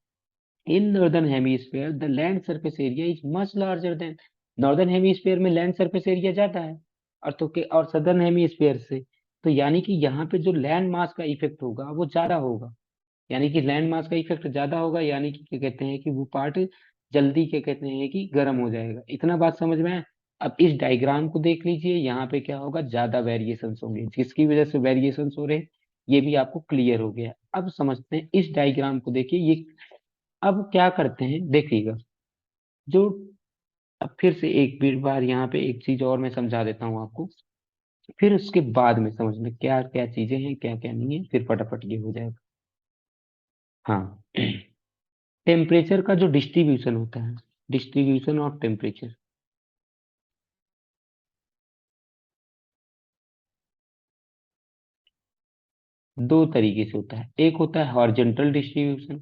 in northern hemisphere the land surface area is much larger than. Northern hemisphere में लैंड सरफेस एरिया ज्यादा है और तो के और सदर्न हेमीस्फेयर से। तो यानी कि यहाँ पे जो लैंड मास का इफेक्ट होगा वो ज्यादा होगा। यानी कि लैंड मास का इफेक्ट ज्यादा होगा, यानी कि क्या कहते हैं कि वो पार्ट जल्दी क्या कहते हैं कि गर्म हो जाएगा। इतना बात समझ में आया? अब इस डायग्राम को देख लीजिए, यहाँ पे क्या होगा, ज्यादा वेरिएशंस होंगे, जिसकी वजह से वेरिएशंस हो रहे हैं, ये भी आपको क्लियर हो गया। अब समझते हैं इस डायग्राम को, देखिए ये। अब क्या करते हैं देखिएगा, जो, अब फिर से एक बार यहाँ पे एक चीज और मैं समझा देता हूँ आपको, फिर उसके बाद में समझ में क्या क्या चीजें हैं, क्या क्या नहीं है, फिर फटाफट ये हो जाएगा। हाँ, टेम्परेचर का जो डिस्ट्रीब्यूशन होता है, डिस्ट्रीब्यूशन ऑफ टेम्परेचर, दो तरीके से होता है। एक होता है हॉरिजॉन्टल डिस्ट्रीब्यूशन,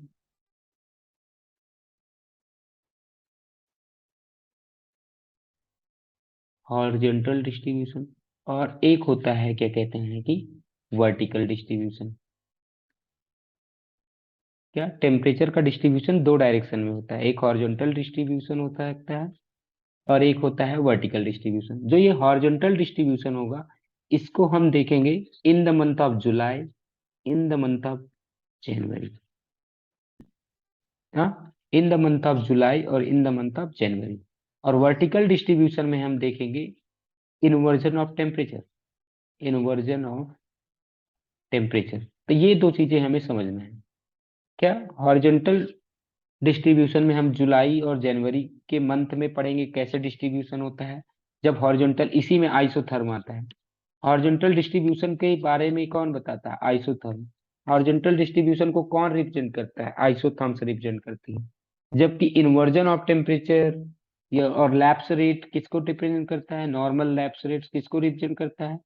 हॉरिजॉन्टल डिस्ट्रीब्यूशन, और एक होता है क्या कहते हैं कि वर्टिकल डिस्ट्रीब्यूशन। क्या, टेम्परेचर का डिस्ट्रीब्यूशन दो डायरेक्शन में होता है, एक हॉरिजॉन्टल डिस्ट्रीब्यूशन होता है और एक होता है वर्टिकल डिस्ट्रीब्यूशन। जो ये हॉरिजॉन्टल डिस्ट्रीब्यूशन होगा, इसको हम देखेंगे in the month of July, in the month of January. हाँ, in the month of July और in the month of January. और वर्टिकल डिस्ट्रीब्यूशन में हम देखेंगे inversion of temperature, inversion of temperature. तो ये दो चीजें हमें समझना है। क्या, हॉरिजॉन्टल डिस्ट्रीब्यूशन में हम जुलाई और जनवरी के मंथ में पढ़ेंगे कैसे डिस्ट्रीब्यूशन होता है, जब हॉरिजॉन्टल, इसी में आइसोथर्म आता है। हॉरिजॉन्टल डिस्ट्रीब्यूशन के बारे में कौन बताता है, आइसोथर्म। हॉरिजॉन्टल डिस्ट्रीब्यूशन को कौन रिप्रेजेंट करता है, आइसोथर्म्स रिप्रेजेंट करती है। जबकि इन्वर्जन ऑफ टेम्परेचर या और लैप्स रेट किसको रिप्रेजेंट करता है, नॉर्मल लैप्स रेट किसको रिप्रेजेंट करता है,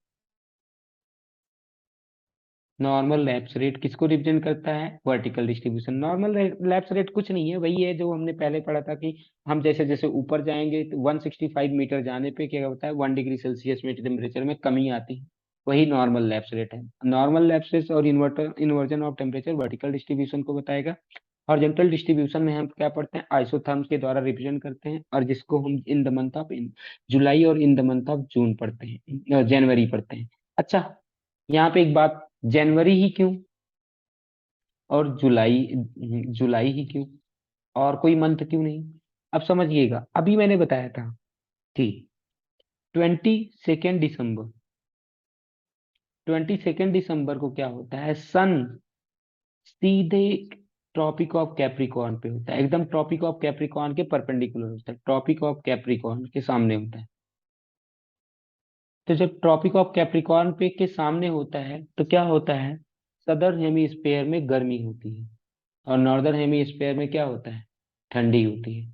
नॉर्मल लैप्स रेट किसको रिप्रेजेंट करता है, vertical distribution. Normal lapse rate कुछ नहीं है, वही है जो हमने पहले पढ़ा था कि हम जैसे जैसे ऊपर जाएंगे तो 165 मीटर जाने पे क्या होता है, 1 डिग्री सेल्सियस में टेम्परेचर में कमी आती है। वही नॉर्मल लैप्स रेट है। नॉर्मल लैप्स रेट और inversion of temperature vertical distribution को बताएगा। हॉरिजॉन्टल डिस्ट्रीब्यूशन में हम क्या पढ़ते हैं, आइसोथर्म्स के द्वारा रिप्रेजेंट करते हैं, और जिसको हम in the month of July और in the month of June पढ़ते हैं, जनवरी पढ़ते हैं। अच्छा, यहाँ पे एक बात, जनवरी ही क्यों और जुलाई, जुलाई ही क्यों, और कोई मंथ क्यों नहीं? अब समझिएगा, अभी मैंने बताया था कि 22 दिसंबर, 22 दिसंबर को क्या होता है, सन सीधे ट्रॉपिक ऑफ कैप्रिकॉर्न पे होता है, एकदम ट्रॉपिक ऑफ कैप्रिकॉर्न के परपेंडिकुलर होता है, ट्रॉपिक ऑफ कैप्रिकॉर्न के सामने होता है। तो जब ट्रॉपिक ऑफ कैप्रिकॉर्न पे के सामने होता है तो क्या होता है, सदर्न हेमीस्फेयर में गर्मी होती है और नॉर्दर्न हेमीस्फेयर में क्या होता है, ठंडी होती है।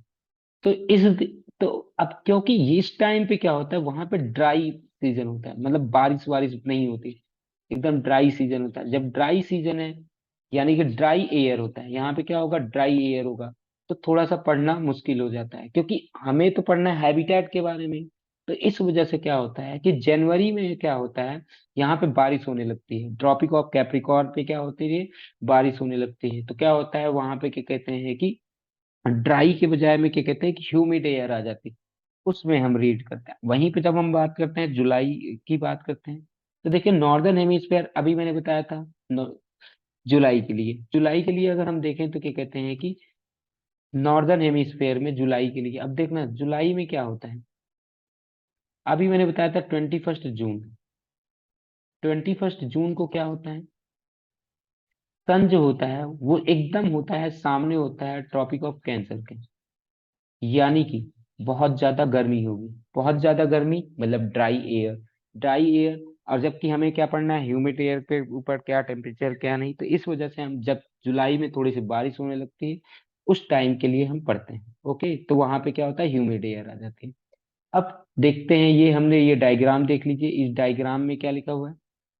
तो तो अब क्योंकि इस टाइम पे क्या होता है, वहां पे ड्राई सीजन होता है, मतलब बारिश वारिश नहीं होती, एकदम ड्राई सीजन होता है। जब ड्राई सीजन है यानी कि ड्राई एयर होता है, यहाँ पे क्या होगा, ड्राई एयर होगा, तो थोड़ा सा पढ़ना मुश्किल हो जाता है, क्योंकि हमें तो पढ़ना है हैबिटेट के बारे में। तो इस वजह से क्या होता है कि जनवरी में क्या होता है, यहाँ पे बारिश होने लगती है, ट्रॉपिक ऑफ कैप्रिकॉर्न पे क्या होती है, बारिश होने लगती है। तो क्या होता है वहां पे, क्या कहते हैं कि ड्राई के बजाय में क्या कहते हैं कि ह्यूमिड एयर आ जाती है, उसमें हम रीड करते हैं। वहीं पे जब हम बात करते हैं जुलाई की बात करते हैं, तो देखिए नॉर्दर्न हेमिस्फेयर अभी मैंने बताया था, जुलाई के लिए अगर हम देखें तो क्या कहते हैं कि नॉर्दर्न हेमिस्फेयर में जुलाई के लिए, अब देखना जुलाई में क्या होता है, अभी मैंने बताया था 21 जून, 21 जून को क्या होता है, सन जो होता है वो एकदम होता है सामने होता है ट्रॉपिक ऑफ कैंसर के, यानी कि बहुत ज्यादा गर्मी होगी, बहुत ज्यादा गर्मी मतलब ड्राई एयर, ड्राई एयर। और जबकि हमें क्या पढ़ना है, ह्यूमिड एयर पे ऊपर क्या टेम्परेचर क्या नहीं, तो इस वजह से हम जब जुलाई में थोड़ी सी बारिश होने लगती है उस टाइम के लिए हम पढ़ते हैं। ओके, तो वहां पे क्या होता है, ह्यूमिड एयर आ जाती है। अब देखते हैं, ये हमने ये डायग्राम देख लीजिए, इस डायग्राम में क्या लिखा हुआ है,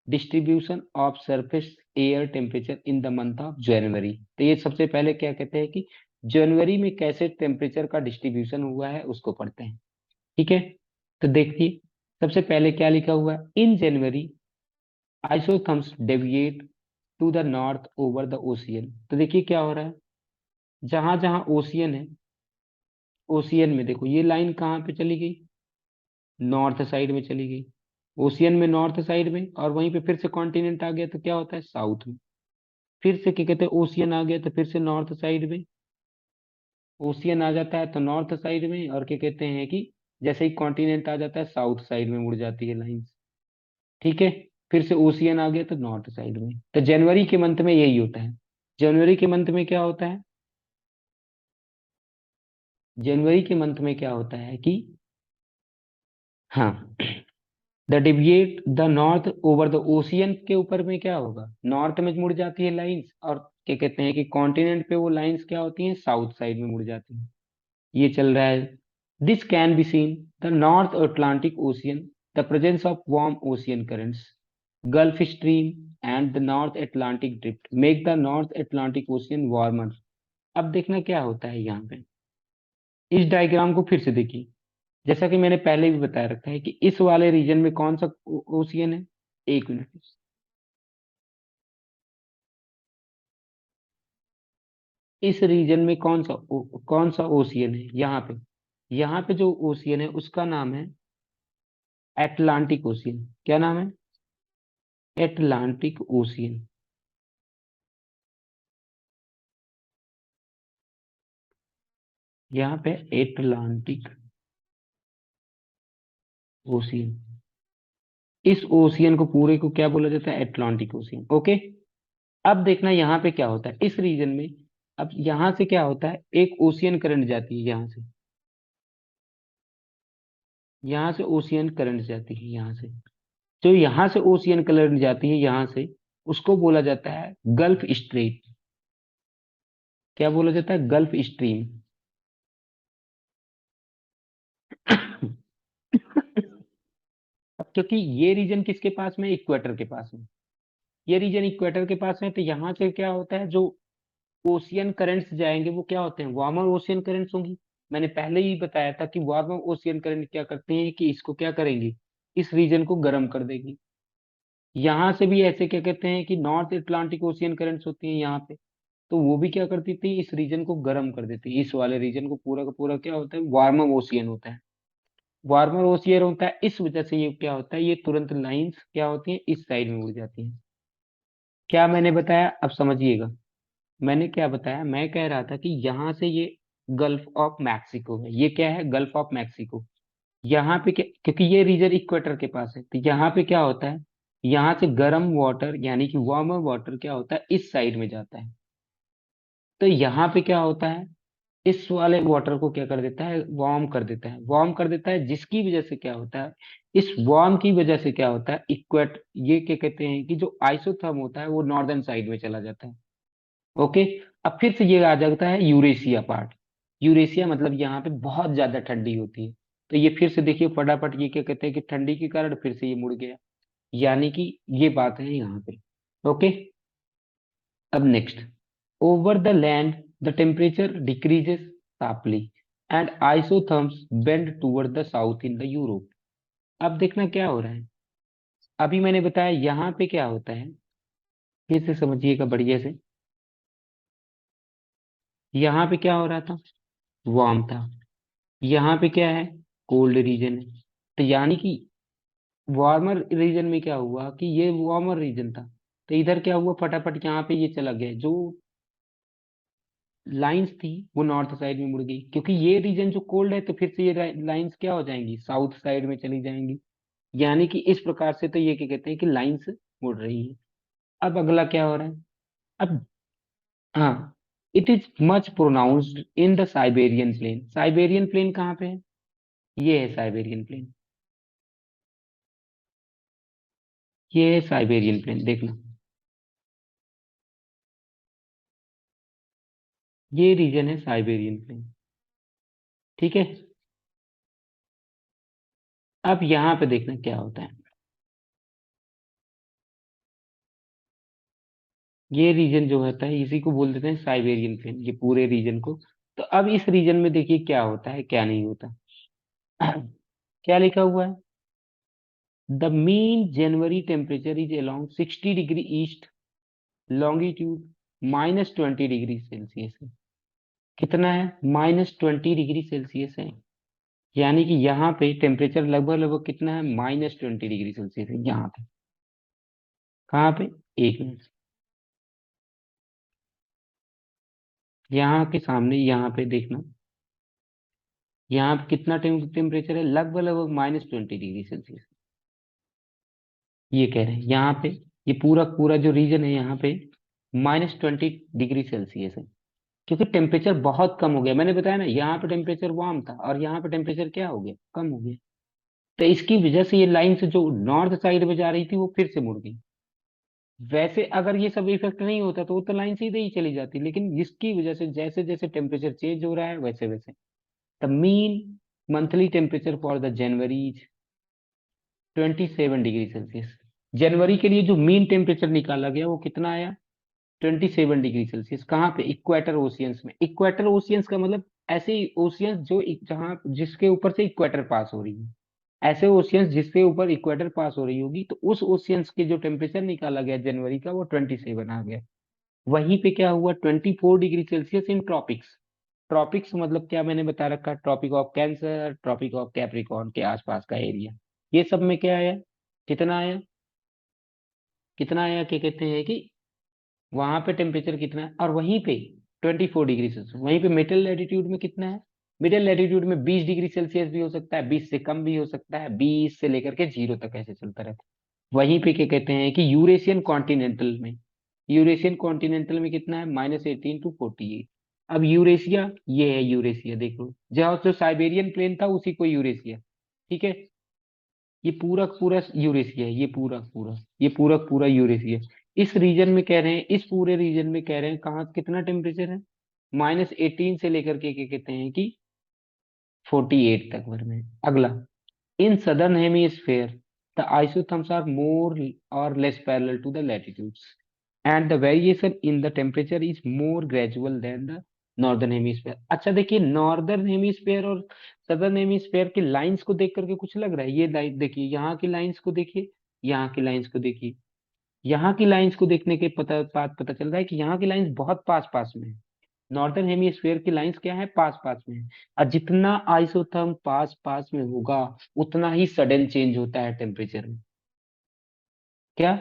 distribution of surface air temperature in the month of जनवरी। तो ये सबसे पहले क्या कहते हैं कि जनवरी में कैसे टेम्परेचर का डिस्ट्रीब्यूशन हुआ है उसको पढ़ते हैं। ठीक है, तो देखिए सबसे पहले क्या लिखा हुआ है, in January isotherms deviate to the north over the ocean. तो देखिए क्या हो रहा है, जहां जहां ओशियन है, ओशियन में देखो ये लाइन कहाँ पे चली गई, नॉर्थ साइड में चली गई, ओशियन में नॉर्थ साइड में, और वहीं पे फिर से कॉन्टिनेंट आ गया तो क्या होता है, साउथ में। फिर से क्या कहते हैं, ओशियन आ गया तो फिर से नॉर्थ साइड में, ओशियन आ जाता है तो नॉर्थ साइड में, और क्या कहते हैं कि जैसे ही कॉन्टिनेंट आ जाता है साउथ साइड में मुड़ जाती है लाइन। ठीक है, फिर से ओशियन आ गया तो नॉर्थ साइड में। तो जनवरी के मंथ में यही होता है। जनवरी के मंथ में क्या होता है, जनवरी के मंथ में क्या होता है कि, हाँ, the deviate the north over the ocean के ऊपर में क्या होगा, नॉर्थ में मुड़ जाती है लाइंस, और क्या कहते हैं कि कॉन्टिनेंट पे वो लाइंस क्या होती हैं, साउथ साइड में मुड़ जाती हैं। ये चल रहा है। This can be seen the north Atlantic ocean, the presence of warm ocean currents, gulf stream and the north Atlantic drift make the north Atlantic ocean warmer. अब देखना क्या होता है यहाँ पे, इस डायग्राम को फिर से देखिए, जैसा कि मैंने पहले भी बता रखा है कि इस वाले रीजन में कौन सा ओशियन है, एक मिनट, इस रीजन में कौन सा ओशियन है, यहाँ पे जो ओशियन है उसका नाम है एटलांटिक ओशियन। क्या नाम है, एटलांटिक ओशियन। यहाँ पे एटलांटिक ओशियन, इस ओशियन को पूरे को क्या बोला जाता है, एटलांटिक ओशियन। ओके, अब देखना यहाँ पे क्या होता है इस रीजन में। अब यहाँ से क्या होता है, एक ओशियन करंट जाती है यहाँ से, यहाँ से ओशियन करंट जाती है यहाँ से, जो यहाँ से ओशियन करंट जाती है यहाँ से, उसको बोला जाता है गल्फ स्ट्रेट। क्या बोला जाता है, गल्फ स्ट्रीम। अब क्योंकि ये रीजन किसके पास में, इक्वेटर के पास में, ये रीजन इक्वेटर के पास है, तो यहाँ से क्या होता है, जो ओशियन करंट्स जाएंगे वो क्या होते हैं, वार्मर ओशियन करंट्स होंगी। मैंने पहले ही बताया था कि वार्मर ओशियन करंट क्या करते हैं कि इसको क्या करेंगी, इस रीजन को गर्म कर देगी। यहाँ से भी ऐसे क्या कहते हैं कि नॉर्थ अटलांटिक ओशियन करंट्स होती हैं यहाँ पे, तो वो भी क्या करती थी, इस रीजन को गर्म कर देती है, इस वाले रीजन को पूरा का पूरा क्या होता है, वार्मर ओशियन होता है। वार्मर ओशियन होता है, इस वजह से ये क्या होता है, ये तुरंत लाइंस क्या होती हैं, इस साइड में उड़ जाती हैं। क्या मैंने बताया, अब समझिएगा। मैंने क्या बताया, मैं कह रहा था कि यहाँ से ये गल्फ ऑफ मैक्सिको है, ये क्या है, गल्फ ऑफ मैक्सिको। यहाँ पे क्या, क्योंकि ये रीजन इक्वेटर के पास है, तो यहाँ पे क्या होता है, यहाँ से गर्म वाटर यानी कि वार्मर वाटर क्या होता है, इस साइड में जाता है। तो यहाँ पे क्या होता है, इस वाले वाटर को क्या कर देता है, वार्म कर देता है, वार्म कर देता है, जिसकी वजह से क्या होता है, इस वार्म की वजह से क्या होता है, इक्वेट ये क्या कहते हैं कि जो आइसोथर्म होता है वो नॉर्दर्न साइड में चला जाता है। ओके। अब फिर से ये आ जाता है यूरेशिया पार्ट। यूरेशिया मतलब यहाँ पे बहुत ज्यादा ठंडी होती है। तो ये फिर से देखिए फटाफट, ये क्या कहते हैं कि ठंडी के कारण फिर से ये मुड़ गया, यानी कि ये बात है यहाँ पे। ओके। अब next, over the land the temperature decreases sharply and isotherms bend toward the south in the Europe। अब देखना क्या हो रहा है, अभी मैंने बताया यहाँ पे क्या होता है, फिर से समझिएगा बढ़िया से। यहाँ पे क्या हो रहा था, वार्म था। यहाँ पे क्या है, कोल्ड रीजन है। तो यानी कि वार्मर रीजन में क्या हुआ कि ये वार्मर रीजन था, तो इधर क्या हुआ, फटाफट यहाँ पे ये चला गया, जो लाइंस थी वो नॉर्थ साइड में मुड़ गई, क्योंकि ये रीजन जो कोल्ड है, तो फिर से ये लाइंस क्या हो जाएंगी, साउथ साइड में चली जाएंगी। यानी कि इस प्रकार से तो ये क्या कहते हैं कि लाइंस मुड़ रही है। अब अगला क्या हो रहा है, अब हाँ, it is much pronounced in the Siberian plain. Siberian plain कहाँ पे है, ये है साइबेरियन प्लेन, ये है साइबेरियन प्लेन, देखना ये रीजन है साइबेरियन प्लेन। ठीक है। अब यहाँ पे देखना क्या होता है, ये रीजन जो होता है इसी को बोल देते हैं साइबेरियन प्लेन, ये पूरे रीजन को। तो अब इस रीजन में देखिए क्या होता है क्या नहीं होता। क्या लिखा हुआ है, the mean January temperature is along 60 degree east longitude -20 degree Celsius है। कितना है, -20 डिग्री सेल्सियस है। यानी कि यहाँ पे टेम्परेचर लगभग लगभग कितना है, -20 डिग्री सेल्सियस है यहाँ पे। कहाँ पे, एक मिनट, यहाँ के सामने यहाँ पे देखना, यहाँ पे कितना टेम्परेचर है, लगभग लगभग -20 डिग्री सेल्सियस। ये कह रहे हैं यहाँ पे, ये पूरा पूरा जो रीजन है यहाँ पे -20 डिग्री सेल्सियस है, क्योंकि टेम्परेचर बहुत कम हो गया। मैंने बताया ना, यहाँ पे टेम्परेचर वार्म था और यहाँ पे टेम्परेचर क्या हो गया, कम हो गया। तो इसकी वजह से ये लाइन से जो नॉर्थ साइड में जा रही थी वो फिर से मुड़ गई। वैसे अगर ये सब इफेक्ट नहीं होता तो वो तो लाइन सीधे ही चली जाती, लेकिन इसकी वजह से जैसे जैसे टेम्परेचर चेंज हो रहा है वैसे वैसे the mean monthly temperature for the January 27 degree Celsius. जनवरी के लिए जो मीन टेम्परेचर निकाला गया वो कितना आया, 27 डिग्री सेल्सियस। कहाँ पे, इक्वेटर ओशियंस में। इक्वेटर ओशियंस का मतलब ऐसे ओशियंस जो जहाँ जिसके ऊपर से इक्वेटर पास हो रही है, ऐसे ओशियंस जिसके ऊपर इक्वेटर पास हो रही होगी, तो उस ओशियंस के जो टेम्परेचर निकाला गया जनवरी का वो 27 आ गया। वहीं पे क्या हुआ, 24 degree Celsius in tropics. Tropics मतलब क्या मैंने बता रखा, tropic of cancer, tropic of Capricorn के आसपास का एरिया, ये सब में क्या आया, कितना आया, कितना आया, क्या कहते हैं कि वहां पे टेम्परेचर कितना है, और वहीं पे 24 डिग्री सेल्सियस। वहीं पे मिडिल लैटिट्यूड में कितना है, मिडिल लैटिट्यूड में 20 डिग्री सेल्सियस भी हो सकता है, 20 से कम भी हो सकता है, 20 से लेकर के 0 तक ऐसे चलता रहता है। वहीं पे क्या कहते हैं कि यूरेशियन कॉन्टिनेंटल में, यूरेशियन कॉन्टिनेंटल में कितना है, -18 to 48। अब यूरेशिया, ये है यूरेशिया, देखो जहाँ जो साइबेरियन प्लेन था उसी को यूरेशिया। ठीक है। ये पूरा पूरा यूरेशिया है, ये पूरा पूरा यूरेशिया। इस रीजन में कह रहे हैं, इस पूरे रीजन में कह रहे हैं कहाँ कितना टेम्परेचर है, -18 से लेकर के क्या कहते हैं कि 48 तक भर में। अगला, in southern hemisphere the isotherms are more or less parallel to the latitudes and the variation in the temperature is more gradual than the northern hemisphere. अच्छा देखिए, नॉर्दर्न हेमीस्फेयर और सदर्न हेमीस्फेयर की लाइंस को देख करके कुछ लग रहा है, ये लाइन देखिए, यहाँ की लाइंस को देखिए, यहाँ की लाइंस को देखिए, यहाँ की लाइंस को देखने के पता चल रहा है कि यहाँ की लाइंस बहुत पास पास में है। नॉर्दर्न हेमीस्फेयर की लाइंस क्या है, पास पास में है। और जितना आइसोथर्म पास पास में होगा उतना ही सडन चेंज होता है टेम्परेचर में। क्या,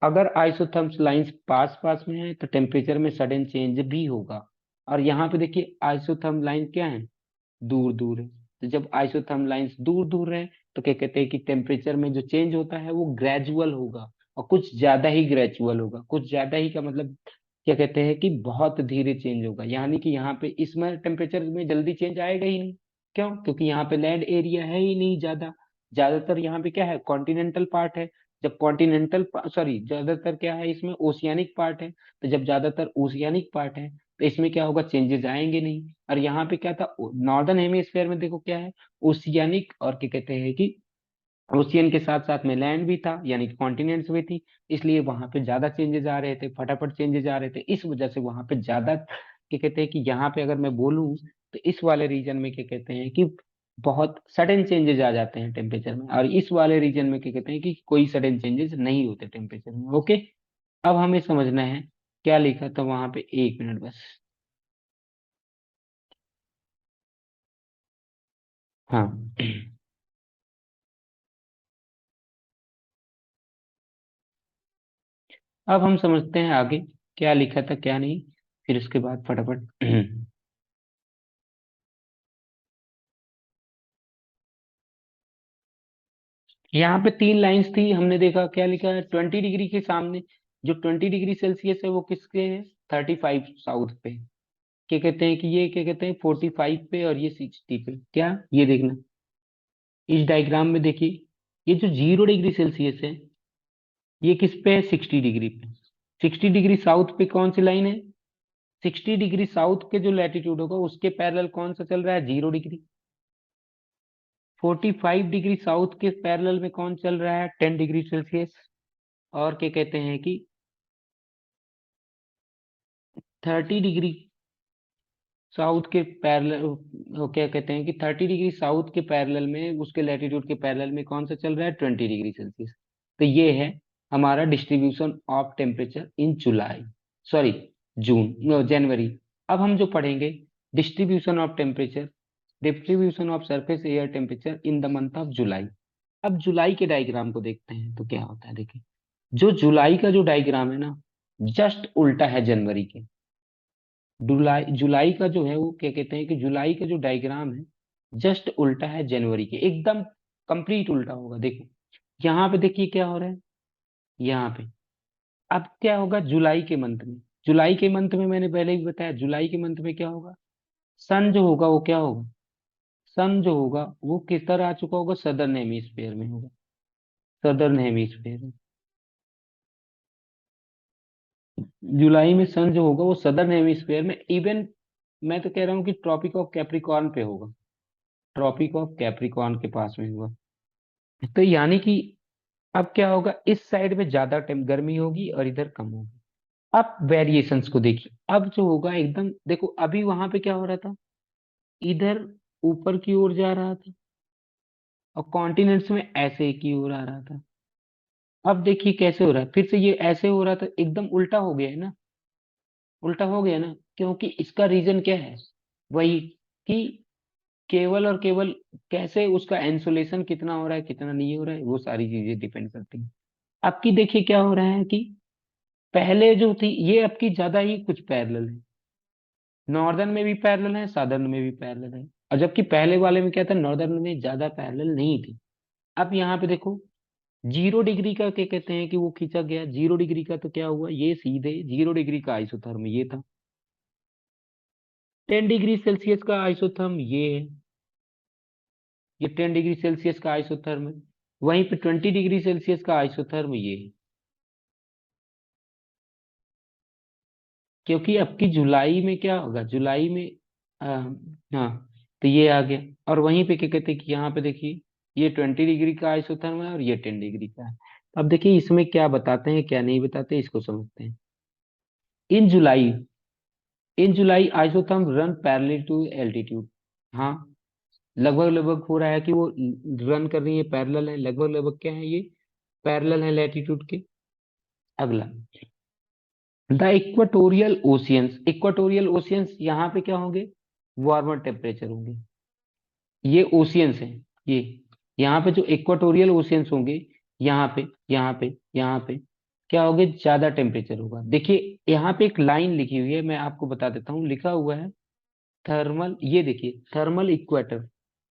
अगर आइसोथर्म्स लाइंस पास पास में है तो टेम्परेचर में सडन चेंज भी होगा। और यहाँ पे देखिए आइसोथर्म लाइन क्या है, दूर दूर है। तो जब आइसोथर्म लाइंस दूर दूर है तो क्या कहते हैं कि टेम्परेचर में जो चेंज होता है वो ग्रेजुअल होगा, और कुछ ज्यादा ही ग्रेजुअल होगा। कुछ ज्यादा ही का मतलब क्या कहते हैं कि बहुत धीरे चेंज होगा, यानी कि यहाँ पे इसमें टेम्परेचर में जल्दी चेंज आएगा ही नहीं। क्यों? क्योंकि यहाँ पे लैंड एरिया है ही नहीं ज्यादा। ज्यादातर यहाँ पे क्या है, कॉन्टिनेंटल पार्ट है। जब कॉन्टिनेंटल सॉरी ज्यादातर क्या है इसमें, ओशियानिक पार्ट है। तो जब ज्यादातर ओशियानिक पार्ट है तो इसमें क्या होगा, चेंजेस आएंगे नहीं। और यहाँ पे क्या था, नॉर्दर्न हेमिस्फेयर में देखो क्या है, ओशियानिक और क्या कहते हैं कि ओशियन के साथ साथ में लैंड भी था, यानी कि कॉन्टिनेंट्स भी थी। इसलिए वहां पे ज्यादा चेंजेस आ रहे थे, फटाफट चेंजेस आ रहे थे, इस वजह से वहां पे ज्यादा क्या कहते हैं कि यहाँ पे अगर मैं बोलूँ तो इस वाले रीजन में क्या कहते हैं कि बहुत सडन चेंजेस आ जाते हैं टेम्परेचर में, और इस वाले रीजन में क्या कहते हैं कि कोई सडन चेंजेस नहीं होते टेम्परेचर में। ओके, अब हमें समझना है क्या लिखा था वहां पे, एक मिनट बस। हाँ अब हम समझते हैं आगे क्या लिखा था क्या नहीं, फिर उसके बाद फटाफट यहाँ पे तीन लाइंस थी, हमने देखा क्या लिखा है, 20 डिग्री के सामने जो 20 डिग्री सेल्सियस है वो किसके है, 35 साउथ पे। क्या कहते हैं कि ये क्या कहते हैं 45 पे, और ये 60 पे। क्या ये देखना, इस डायग्राम में देखिए, ये जो 0 डिग्री सेल्सियस है ये किस पे है, 60 डिग्री पे। 60 डिग्री साउथ पे कौन सी लाइन है, 60 डिग्री साउथ के जो लैटिट्यूड होगा उसके पैरेलल कौन सा चल रहा है, 0 डिग्री। 45 डिग्री साउथ के पैरेलल में कौन चल रहा है, 10 डिग्री सेल्सियस। और क्या कहते हैं कि 30 डिग्री साउथ के पैरेलल, क्या कहते हैं कि 30 डिग्री साउथ के पैरेलल में, उसके लैटिट्यूड के पैरेलल में कौन सा चल रहा है, 20 डिग्री सेल्सियस। तो ये है हमारा distribution of temperature in July, sorry June, no January. अब हम जो पढ़ेंगे, distribution of temperature, distribution of surface air temperature in the month of July. अब जुलाई के डायग्राम को देखते हैं तो क्या होता है, देखिए जो जुलाई का जो डायग्राम है ना, जस्ट उल्टा है जनवरी के। जुलाई जुलाई का जो है वो क्या कहते हैं कि जुलाई का जो डायग्राम है जस्ट उल्टा है जनवरी के, एकदम कंप्लीट उल्टा होगा। देखो यहाँ पे देखिए क्या हो रहा है, यहाँ पे अब क्या होगा जुलाई के मंथ में। जुलाई के मंथ में मैंने पहले ही बताया, जुलाई के मंथ में क्या होगा, सन जो होगा वो क्या होगा, सन जो होगा वो किस तरह आ चुका होगा, सदर्न हेमिस्फेयर में होगा, सदर्न हेमिस्फेयर में। जुलाई में सन जो होगा वो सदर्न हेमिस्फेयर में, इवन मैं तो कह रहा हूँ कि ट्रॉपिक ऑफ कैप्रिकॉर्न पे होगा, ट्रॉपिक ऑफ कैप्रिकॉर्न के पास में होगा। तो यानी कि अब क्या होगा, इस साइड में ज्यादा टाइम गर्मी होगी और इधर कम होगी। अब वेरिएशंस को देखिए, अब जो होगा एकदम देखो, अभी वहां पे क्या हो रहा था, इधर ऊपर की ओर जा रहा था, और कॉन्टिनेंट्स में ऐसे की ओर आ रहा था। अब देखिए कैसे हो रहा है, फिर से ये ऐसे हो रहा था, एकदम उल्टा हो गया है ना, उल्टा हो गया ना, क्योंकि इसका रीजन क्या है, वही कि केवल और केवल कैसे उसका इंसुलेशन कितना हो रहा है कितना नहीं हो रहा है, वो सारी चीजें डिपेंड करती हैं। आपकी देखिए क्या हो रहा है कि पहले जो थी ये आपकी ज्यादा ही कुछ पैरेलल है, नॉर्दर्न में भी पैरेलल है, सादर्न में भी पैरेलल है। और जबकि पहले वाले में क्या था, नॉर्दर्न में ज्यादा पैरेलल नहीं थी। अब यहाँ पे देखो 0 डिग्री का क्या कहते हैं कि वो खींचा गया, 0 डिग्री का तो क्या हुआ, ये सीधे 0 डिग्री का आइसोथर्म ये था। 10 डिग्री सेल्सियस का आइसोथर्म ये है, ये 10 डिग्री सेल्सियस का आइसोथर्म है। वहीं पे 20 डिग्री सेल्सियस का आइसोथर्म ये है। क्योंकि अब की जुलाई में क्या होगा, जुलाई में आ, हाँ, तो ये आ गया। और वहीं पे क्या कहते हैं कि यहाँ पे देखिए ये 20 डिग्री का आइसोथर्म है और ये 10 डिग्री का है। अब देखिए इसमें क्या बताते हैं क्या नहीं बताते, इसको समझते हैं। In July, in July isotherm run parallel to altitude. हाँ, लगभग लगभग हो रहा है कि वो रन कर रही है, पैरेलल है, लगभग लगभग क्या है ये, पैरेलल है लैटिट्यूड के। अगला, the equatorial oceans, equatorial oceans यहाँ पे क्या होंगे, वार्मर टेम्परेचर होंगे। ये ओशियंस हैं, ये यहाँ पे जो इक्वाटोरियल ओशियंस होंगे, यहाँ पे यहाँ पे यहाँ पे क्या होगे, ज्यादा टेम्परेचर होगा। देखिए यहाँ पे एक लाइन लिखी हुई है, मैं आपको बता देता हूँ, लिखा हुआ है थर्मल, ये देखिए थर्मल इक्वेटर,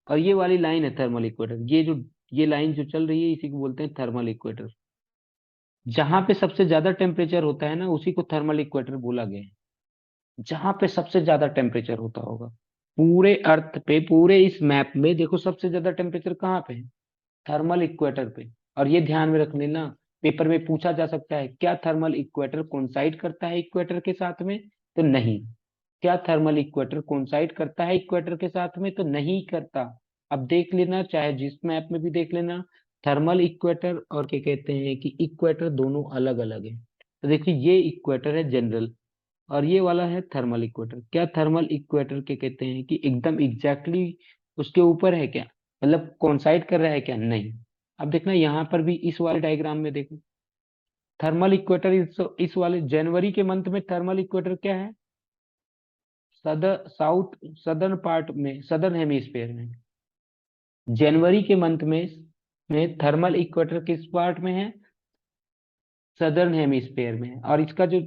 और ये वाली लाइन है थर्मल इक्वेटर, ये जो ये लाइन जो चल रही है इसी को बोलते हैं थर्मल इक्वेटर। जहां पे सबसे ज्यादा टेम्परेचर होता है ना, उसी को थर्मल इक्वेटर बोला गया है। जहां पे सबसे ज्यादा टेम्परेचर होता होगा पूरे अर्थ पे, पूरे इस मैप में देखो सबसे ज्यादा टेम्परेचर कहाँ पे है? थर्मल इक्वेटर पे। और ये ध्यान में रख लेना, पेपर में पूछा जा सकता है क्या थर्मल इक्वेटर कोइंसाइड करता है इक्वेटर के साथ में? तो नहीं। क्या थर्मल इक्वेटर कोइंसाइड करता है इक्वेटर के साथ में? तो नहीं करता। अब देख लेना, चाहे जिस मैप में भी देख लेना, थर्मल इक्वेटर और क्या कहते हैं कि इक्वेटर दोनों अलग अलग है। तो देखिए ये इक्वेटर है जनरल, और ये वाला है थर्मल इक्वेटर। क्या थर्मल इक्वेटर के कहते हैं कि एकदम एग्जैक्टली उसके ऊपर है क्या, मतलब कोइंसाइड कर रहा है क्या? नहीं। अब देखना यहाँ पर भी इस वाले डायग्राम में देखो, थर्मल इक्वेटर इस वाले जनवरी के मंथ में थर्मल इक्वेटर क्या है? सदर साउथ सदर्न पार्ट में, सदर्न हेमिस्फेयर में। जनवरी के मंथ में थर्मल इक्वेटर किस पार्ट में है? सदर्न हेमिस्फेयर में है। और इसका जो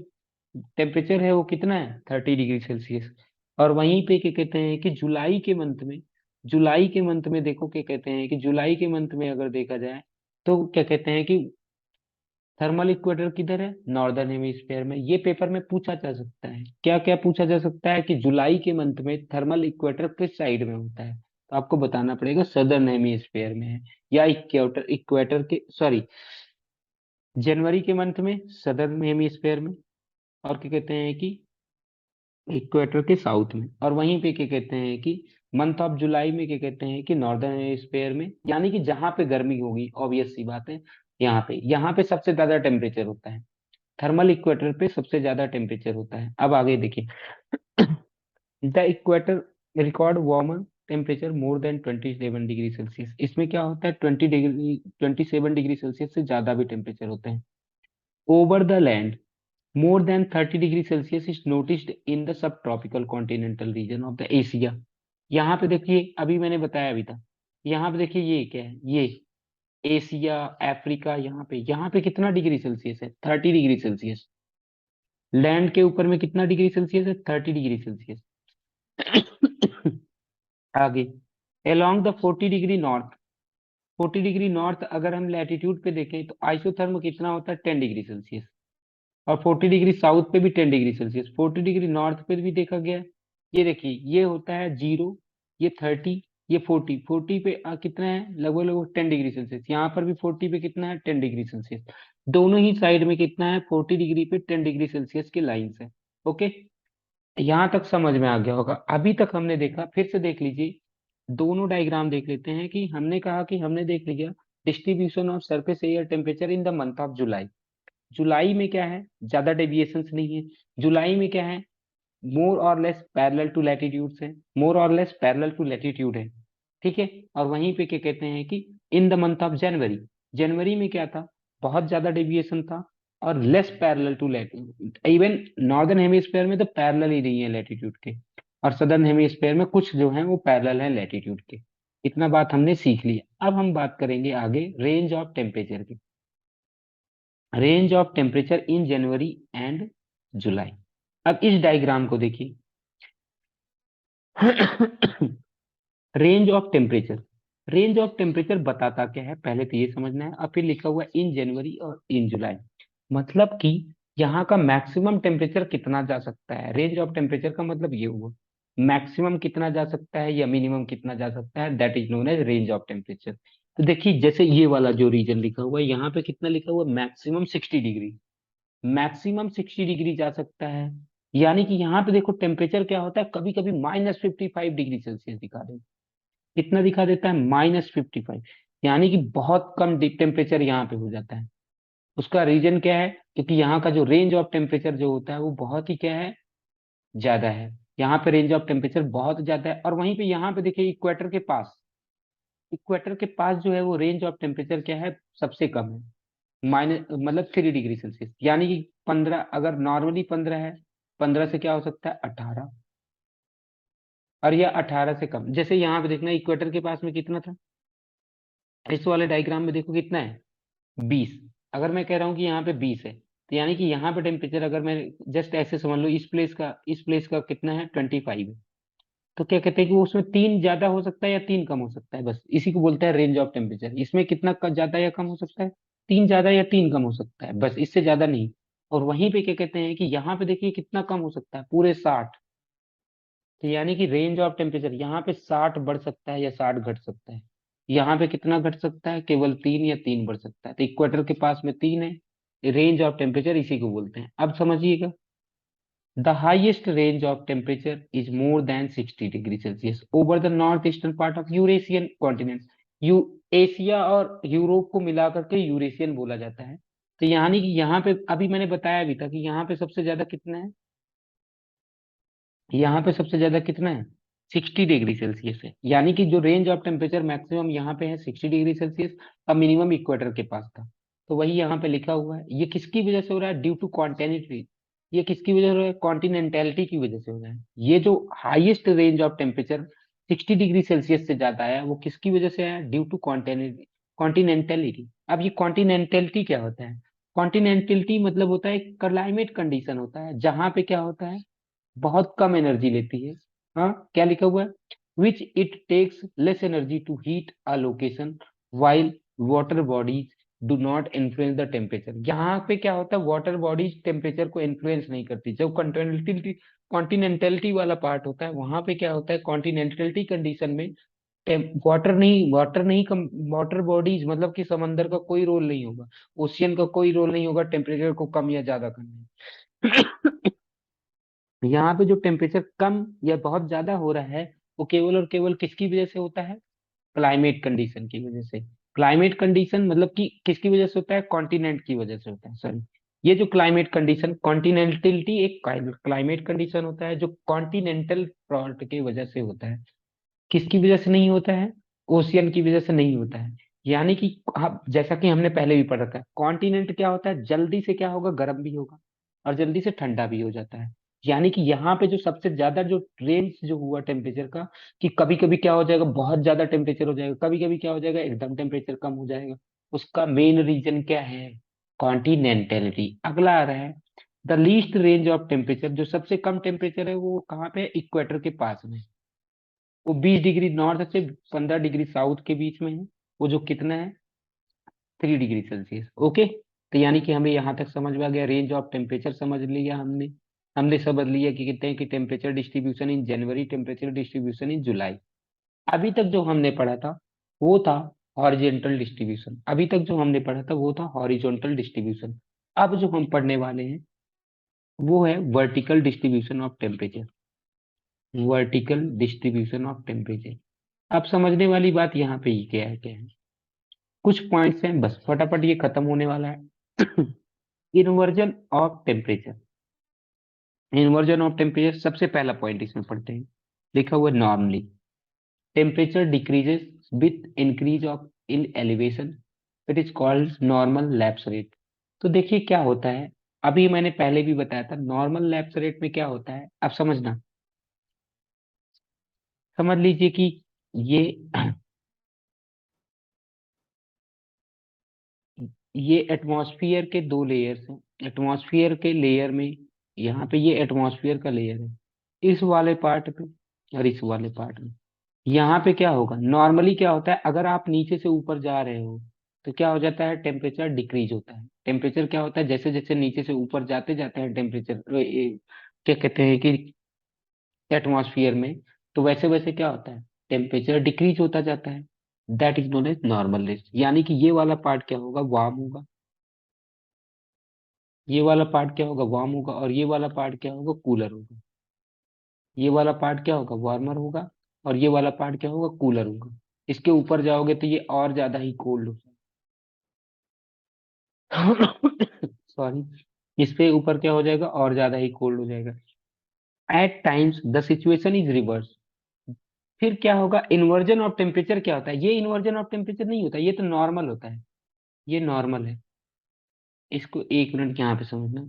टेम्परेचर है वो कितना है? 30 डिग्री सेल्सियस। और वहीं पे क्या कहते हैं कि जुलाई के मंथ में देखो क्या कहते हैं कि जुलाई के मंथ में अगर देखा जाए तो क्या कहते हैं कि थर्मल इक्वेटर किधर है? नॉर्दर्न हेमिस्फेयर में। ये पेपर में पूछा जा सकता है। क्या क्या पूछा जा सकता है कि जुलाई के मंथ में थर्मल इक्वेटर किस साइड में होता है? तो आपको बताना पड़ेगा सदर्न हेमिस्फेयर में है, या इक्वेटर इक्वेटर के सॉरी जनवरी के मंथ में सदर्न हेमिस्फेयर में, और क्या कहते हैं कि इक्वेटर के साउथ में। और वहीं पे क्या कहते हैं कि मंथ ऑफ जुलाई में क्या कहते हैं कि नॉर्दर्न हेमिस्फेयर में, यानी कि जहां पे गर्मी होगी, ऑब्वियस सी बात है। यहाँ पे सबसे ज्यादा टेम्परेचर होता है। थर्मल इक्वेटर पे सबसे ज्यादा टेम्परेचर होता है। अब आगे देखिए, the equator record warmer temperature more than 27 degree Celsius. इसमें क्या होता है? 27 डिग्री सेल्सियस से ज्यादा भी टेम्परेचर होते हैं। Over the land more than 30 degree Celsius is noticed in the subtropical continental region of the Asia. यहाँ पे देखिए, अभी मैंने बताया भी था। यहाँ पे देखिए ये क्या है? ये एशिया, अफ्रीका, यहाँ पे कितना डिग्री सेल्सियस है? 30 डिग्री सेल्सियस। लैंड के ऊपर में कितना डिग्री सेल्सियस है? 30 डिग्री सेल्सियस। आगे, along the 40 degree north, 40 degree north अगर हम लैटिट्यूड पे देखें तो आइसोथर्म कितना होता है? 10 डिग्री सेल्सियस। और 40 डिग्री साउथ पे भी 10 डिग्री सेल्सियस, 40 डिग्री नॉर्थ पे भी देखा गया है। ये देखिए, ये होता है 0, ये 30, ये 40 पे कितना है? लगभग लगभग 10 डिग्री सेल्सियस। यहाँ पर भी 40 पे कितना है? 10 डिग्री सेल्सियस। दोनों ही साइड में कितना है? 40 डिग्री पे 10 डिग्री सेल्सियस के लाइन्स है। ओके, यहाँ तक समझ में आ गया होगा। अभी तक हमने देखा, फिर से देख लीजिए, दोनों डायग्राम देख लेते हैं। कि हमने कहा कि हमने देख लिया distribution of surface air temperature in the month of July. जुलाई में क्या है? ज्यादा डेविएशंस नहीं है। जुलाई में क्या है? मोर or less parallel to latitude है, मोर or less parallel to latitude है। ठीक है। और वहीं पे क्या कहते हैं कि in the month of January, जनवरी में क्या था? बहुत ज्यादा डेविएशन था, और less parallel to latitude. Even northern hemisphere में तो पैरेलल ही नहीं है लैटिट्यूड के, और सदर्न हेमिस्फेयर में कुछ जो है वो पैरेलल है लैटिट्यूड के। इतना बात हमने सीख लिया। अब हम बात करेंगे आगे रेंज ऑफ टेम्परेचर की। Range of temperature in January and July. अब इस डायग्राम को देखिए। Range of temperature, range of temperature बताता क्या है पहले तो ये समझना है। और फिर लिखा हुआ है इन जनवरी और इन जुलाई, मतलब कि यहाँ का मैक्सिमम टेम्परेचर कितना जा सकता है। रेंज ऑफ टेम्परेचर का मतलब ये हुआ मैक्सिमम कितना जा सकता है या मिनिमम कितना जा सकता है, that is known as range of temperature. तो देखिए, जैसे ये वाला जो रीजन लिखा हुआ है, यहाँ पे कितना लिखा हुआ? मैक्सिमम 60 डिग्री, मैक्सिमम 60 डिग्री जा सकता है। यानी कि यहाँ पे देखो टेम्परेचर क्या होता है, कभी कभी -55 डिग्री सेल्सियस दिखा देता है। कितना दिखा देता है? -55। यानी कि बहुत कम टेम्परेचर यहाँ पे हो जाता है। उसका रीजन क्या है? क्योंकि यहाँ का जो रेंज ऑफ टेम्परेचर जो होता है वो बहुत ही क्या है? ज्यादा है। यहाँ पे रेंज ऑफ टेम्परेचर बहुत ज्यादा है। और वहीं पे यहाँ पे देखिए इक्वेटर के पास, इक्वेटर के पास जो है वो रेंज ऑफ टेम्परेचर क्या है? सबसे कम है। माइनस मतलब 3 डिग्री सेल्सियस। यानी कि 15, अगर नॉर्मली 15 है, 15 से क्या हो सकता है? 18। और यह 18 से कम। जैसे यहाँ पे देखना, इक्वेटर के पास में कितना था? इस वाले डायग्राम में देखो कितना है? 20। अगर मैं कह रहा हूँ कि यहाँ पे 20 है, तो यानी कि यहाँ पे टेम्परेचर, अगर मैं जस्ट ऐसे समझ लो, इस प्लेस का कितना है? 25 है। तो क्या कहते हैं कि वो उसमें 3 ज्यादा हो सकता है या 3 कम हो सकता है, बस इसी को बोलते हैं रेंज ऑफ टेम्परेचर। इसमें कितना ज्यादा या कम हो सकता है? 3 ज्यादा या 3 कम हो सकता है, बस इससे ज्यादा नहीं। और वहीं पे क्या कहते हैं कि यहाँ पे देखिए कितना कम हो सकता है, पूरे 60। तो यानी कि रेंज ऑफ टेम्परेचर यहाँ पे 60 बढ़ सकता है या 60 घट सकता है। यहाँ पे कितना घट सकता है, केवल 3 या 3 बढ़ सकता है। तो इक्वेटर के पास में 3 है, रेंज ऑफ टेम्परेचर इसी को बोलते हैं। अब समझिएगा, the highest range of temperature is more than 60 degree Celsius over the north eastern part of Eurasian continent. You Asia और यूरोप को मिला करके यूरेशियन बोला जाता है। तो यानी कि यहाँ पे अभी मैंने बताया भी था कि यहाँ पे सबसे ज्यादा कितना है, यहाँ पे सबसे ज्यादा कितना है, 60 डिग्री सेल्सियस है। यानी कि जो रेंज ऑफ टेम्परेचर मैक्सिमम यहाँ पे है 60 डिग्री सेल्सियस, और मिनिमम इक्वेटर के पास था। तो वही यहाँ पे लिखा हुआ है। ये किसकी वजह से हो रहा है, ड्यू टू कॉन्टिनेंटली। ये किसकी वजह से हो रहा है, कॉन्टिनेंटैलिटी की वजह से हो रहा है। ये जो highest range of temperature 60 degree Celsius से ज्यादा है, वो किसकी वजह से है, ड्यू टू कॉन्टिनेंटलिटी। अब ये कॉन्टिनेंटलिटी क्या होता है, कॉन्टिनेंटलिटी मतलब होता है क्लाइमेट कंडीशन होता है जहां पे क्या होता है, बहुत कम एनर्जी लेती है। हाँ, क्या लिखा हुआ है, which it takes less energy to heat a location while water bodies do not influence the temperature. यहाँ पे क्या होता है, वाटर बॉडीज टेम्परेचर को इन्फ्लुएंस नहीं करती। जब कॉन्टिनेंटलिटी कॉन्टिनेंटलिटी वाला पार्ट होता है, वहां पे क्या होता है, कॉन्टिनेंटलिटी कंडीशन में वाटर नहीं कम, वाटर बॉडीज मतलब कि समंदर का कोई रोल नहीं होगा, ओशियन का कोई रोल नहीं होगा टेम्परेचर को कम या ज्यादा करने में। यहाँ पे जो टेम्परेचर कम या बहुत ज्यादा हो रहा है, वो केवल और केवल किसकी वजह से होता है, क्लाइमेट कंडीशन की वजह से। क्लाइमेट कंडीशन मतलब कि किसकी वजह से होता है, कॉन्टिनेंट की वजह से होता है, सॉरी। ये जो क्लाइमेट कंडीशन, कॉन्टिनेंटलिटी एक क्लाइमेट कंडीशन होता है जो कॉन्टिनेंटल प्लॉट की वजह से होता है। किसकी वजह से नहीं होता है, ओशियन की वजह से नहीं होता है। यानी कि जैसा कि हमने पहले भी पढ़ रखा है, कॉन्टिनेंट क्या होता है, जल्दी से क्या होगा, गर्म भी होगा और जल्दी से ठंडा भी हो जाता है। यानी कि यहाँ पे जो सबसे ज्यादा जो रेंज जो हुआ टेम्परेचर का, कि कभी कभी क्या हो जाएगा, बहुत ज्यादा टेम्परेचर हो जाएगा, कभी कभी क्या हो जाएगा, एकदम टेम्परेचर कम हो जाएगा। उसका मेन रीजन क्या है, कॉन्टिनेंटलिटी। अगला आ रहा है, the least range of temperature, जो सबसे कम टेम्परेचर है वो कहाँ पे है, इक्वेटर के पास में। वो 20 डिग्री नॉर्थ से 15 डिग्री साउथ के बीच में है। वो जो कितना है, 3 डिग्री सेल्सियस। ओके। तो यानी कि हमें यहाँ तक समझ में आ गया, रेंज ऑफ टेम्परेचर समझ लिया हमने। हमने समझ लिया कि कितने हैं कि temperature distribution in January, temperature distribution in July. अभी तक जो हमने पढ़ा था वो था हॉरिजेंटल डिस्ट्रीब्यूशन। अभी तक जो हमने पढ़ा था वो था हॉरिजॉन्टल डिस्ट्रीब्यूशन। अब जो हम पढ़ने वाले हैं वो है vertical distribution of temperature. Vertical distribution of temperature. अब समझने वाली बात यहाँ पे ही क्या है, कुछ पॉइंट्स हैं, बस फटाफट ये खत्म होने वाला है। Inversion of temperature. Inversion of temperature सबसे पहला पॉइंट इसमें पढ़ते हैं। लिखा हुआ है, normally temperature decreases with increase of in elevation, it is called normal lapse rate. तो देखिए क्या होता है, अभी मैंने पहले भी बताया था, नॉर्मल लैप्स रेट में क्या होता है, अब समझना। समझ लीजिए कि ये ये एटमॉस्फेयर के 2 लेयर्स हैं। एटमॉस्फेयर के लेयर में, यहाँ पे ये एटमॉस्फेयर का लेयर है, इस वाले पार्ट पे और इस वाले पार्ट में। यहाँ पे क्या होगा, नॉर्मली क्या होता है, अगर आप नीचे से ऊपर जा रहे हो तो क्या हो जाता है, टेम्परेचर डिक्रीज होता है। टेम्परेचर क्या होता है, जैसे जैसे नीचे से ऊपर जाते जाते हैं टेम्परेचर, क्या कहते हैं कि एटमॉस्फेयर में, तो वैसे वैसे क्या होता है, टेम्परेचर डिक्रीज होता जाता है। That is known as normal range. यानी कि ये वाला पार्ट क्या होगा, वार्म होगा, ये वाला पार्ट क्या होगा, वार्म होगा, और ये वाला पार्ट क्या होगा, कूलर होगा। ये वाला पार्ट क्या होगा, वार्मर होगा, और ये वाला पार्ट क्या होगा, कूलर होगा। इसके ऊपर जाओगे तो ये और ज्यादा ही कोल्ड होगा। सॉरी, इस पे ऊपर क्या हो जाएगा, और ज्यादा ही कोल्ड हो जाएगा। At times the situation is reverse. फिर क्या होगा, इन्वर्जन ऑफ टेम्परेचर क्या होता है, ये इन्वर्जन ऑफ टेम्परेचर नहीं होता, ये तो नॉर्मल होता है। ये नॉर्मल है। इसको एक मिनट यहाँ पे समझना।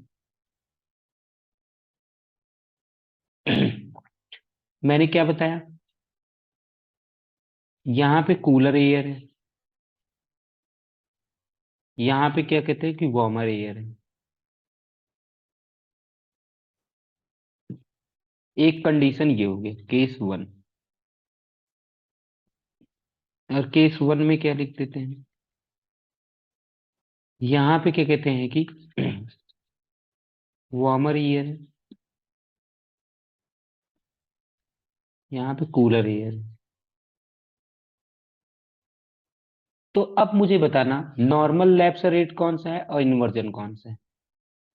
मैंने क्या बताया, यहाँ पे कूलर एयर है, यहाँ पे क्या कहते हैं कि वार्मर एयर है। एक कंडीशन ये हो गई, केस 1। और केस 1 में क्या लिख देते हैं, यहाँ पे क्या कहते हैं कि वार्मर एयर है, यहाँ पे कूलर एयर है। तो अब मुझे बताना नॉर्मल लैप्स रेट कौन सा है और इन्वर्जन कौन सा है।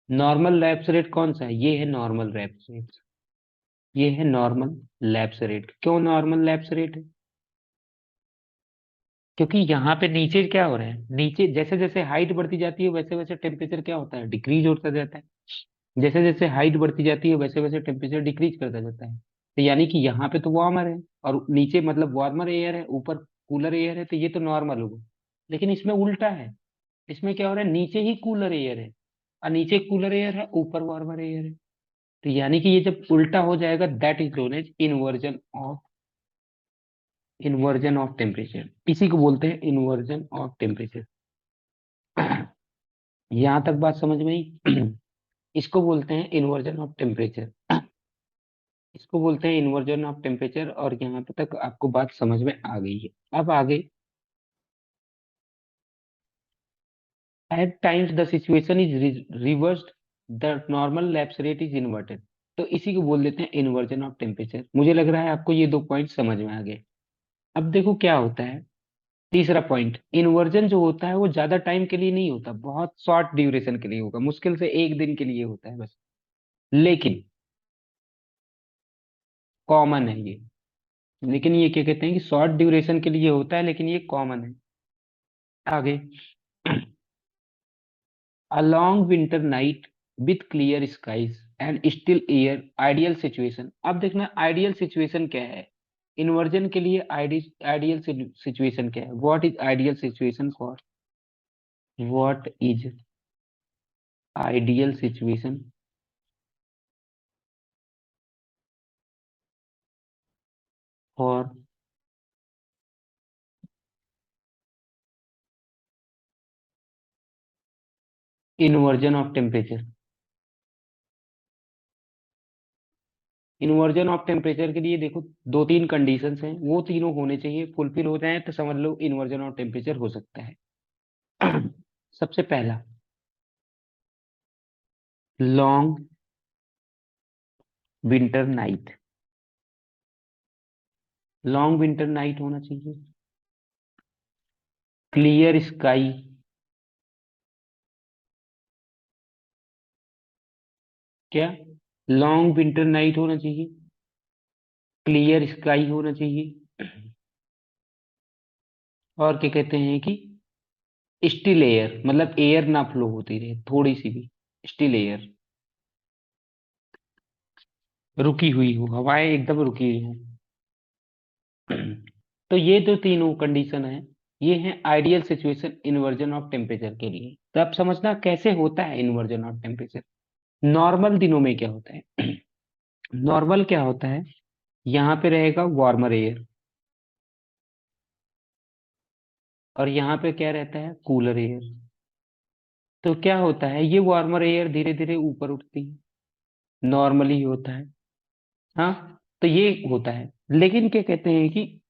नॉर्मल लैप्स रेट कौन सा है, ये है नॉर्मल लैप्स रेट, ये है नॉर्मल लैप्स रेट। क्यों नॉर्मल लैप्स रेट है? क्योंकि यहाँ पे नीचे क्या हो रहा है, नीचे जैसे जैसे हाइट बढ़ती जाती है वैसे वैसे टेम्परेचर क्या होता है, डिक्रीज होता जाता है। जैसे जैसे हाइट बढ़ती जाती है वैसे वैसे टेम्परेचर डिक्रीज करता जाता है। तो यानी कि यहाँ पे तो वार्मर है और नीचे मतलब वार्मर एयर है, ऊपर कूलर एयर है, तो ये तो नॉर्मल होगा। लेकिन इसमें उल्टा है, इसमें क्या हो रहा है, नीचे ही कूलर एयर है और नीचे कूलर एयर है, ऊपर वार्मर एयर है। तो यानी कि ये जब उल्टा हो जाएगा, that is known as inversion of temperature, इसी को बोलते हैं इन्वर्जन ऑफ टेम्परेचर। यहां तक बात समझ में आई? इसको बोलते हैं इन्वर्जन ऑफ टेम्परेचर, इसको बोलते हैं इन्वर्जन ऑफ टेम्परेचर। और यहाँ पे तक आपको बात समझ में आ गई है। अब आगे, at times the situation is reversed, the normal lapse rate is inverted. तो इसी को बोल देते हैं इन्वर्जन ऑफ टेम्परेचर। मुझे लग रहा है आपको ये दो पॉइंट समझ में आ गए। अब देखो क्या होता है, तीसरा पॉइंट, इन्वर्जन जो होता है वो ज्यादा टाइम के लिए नहीं होता, बहुत शॉर्ट ड्यूरेशन के लिए होगा, मुश्किल से एक दिन के लिए होता है बस। लेकिन कॉमन है ये, लेकिन ये क्या कहते हैं कि शॉर्ट ड्यूरेशन के लिए होता है, लेकिन ये कॉमन है। आगे, A long winter night with clear skies and still air, ideal situation। अब देखना आइडियल सिचुएशन क्या है, इन्वर्जन के लिए आइडियल सिचुएशन क्या है, what is ideal situation for, what is ideal situation for inversion of temperature. Inversion of temperature के लिए देखो दो तीन कंडीशंस हैं, वो तीनों होने चाहिए, फुलफिल हो जाए तो समझ लो इन्वर्जन ऑफ टेम्परेचर हो सकता है। सबसे पहला, long winter night, long winter night होना चाहिए, क्लियर स्काई, क्या, लॉन्ग विंटर नाइट होना चाहिए, क्लियर स्काई होना चाहिए, और क्या कहते हैं कि स्टिल एयर, मतलब एयर ना फ्लो होती रहे थोड़ी सी भी, स्टिल एयर, रुकी हुई हो, हवाएं एकदम रुकी हुई हो। तो ये जो तीनों कंडीशन है, ये है ideal situation inversion of temperature के लिए। तो अब समझना कैसे होता है इन्वर्जन ऑफ टेम्परेचर। नॉर्मल दिनों में क्या होता है, नॉर्मल क्या होता है, यहाँ पे रहेगा वार्मर एयर और यहाँ पे क्या रहता है, कूलर एयर। तो क्या होता है, ये वार्मर एयर धीरे धीरे ऊपर उठती है, नॉर्मली होता है। हाँ, तो ये होता है। लेकिन क्या कहते हैं कि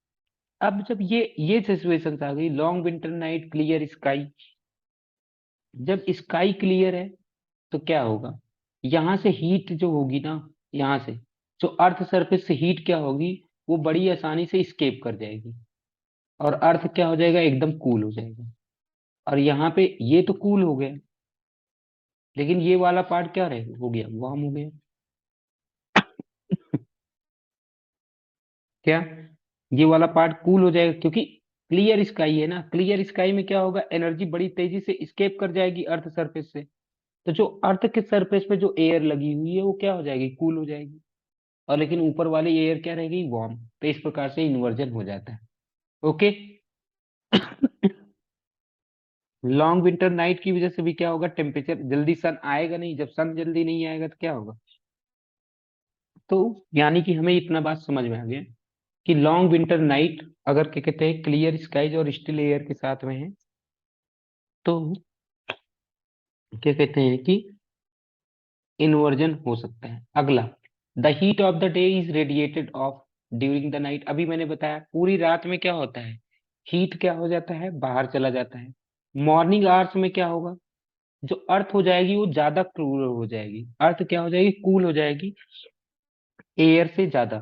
अब जब ये सिचुएशन आ गई, long winter night clear sky, जब स्काई क्लियर है तो क्या होगा, यहाँ से हीट जो होगी ना, यहाँ से जो अर्थ सरफेस से हीट क्या होगी, वो बड़ी आसानी से स्केप कर जाएगी और अर्थ क्या हो जाएगा, एकदम कूल हो जाएगा। और यहाँ पे ये तो कूल हो गया, लेकिन ये वाला पार्ट क्या रहेगा, हो गया वार्म हो गया। क्या, ये वाला पार्ट कूल हो जाएगा, क्योंकि क्लियर स्काई है ना, क्लियर स्काई में क्या होगा, एनर्जी बड़ी तेजी से स्केप कर जाएगी अर्थ सरफेस से। तो जो अर्थ के सरफेस पे जो एयर लगी हुई है वो क्या हो जाएगी, कूल हो जाएगी। और लेकिन ऊपर वाली एयर क्या रहेगी, वार्म। तो इस प्रकार से इन्वर्जन हो जाता है। ओके। लॉन्ग विंटर नाइट की वजह से भी क्या होगा, टेम्परेचर जल्दी, सन आएगा नहीं, जब सन जल्दी नहीं आएगा तो क्या होगा। तो यानी कि हमें इतना बात समझ में आ गया कि लॉन्ग विंटर नाइट अगर क्या कहते हैं क्लियर स्काइज और स्टिल एयर के साथ में है, तो क्या कहते हैं कि इन्वर्जन हो सकता है। अगला, the heat of the day is radiated of during the night. अभी मैंने बताया पूरी रात में क्या होता है, हीट क्या हो जाता है, बाहर चला जाता है। मॉर्निंग आवर्स में क्या होगा, जो अर्थ हो जाएगी वो ज्यादा कूल हो जाएगी। अर्थ क्या हो जाएगी? कूल हो जाएगी एयर से ज्यादा।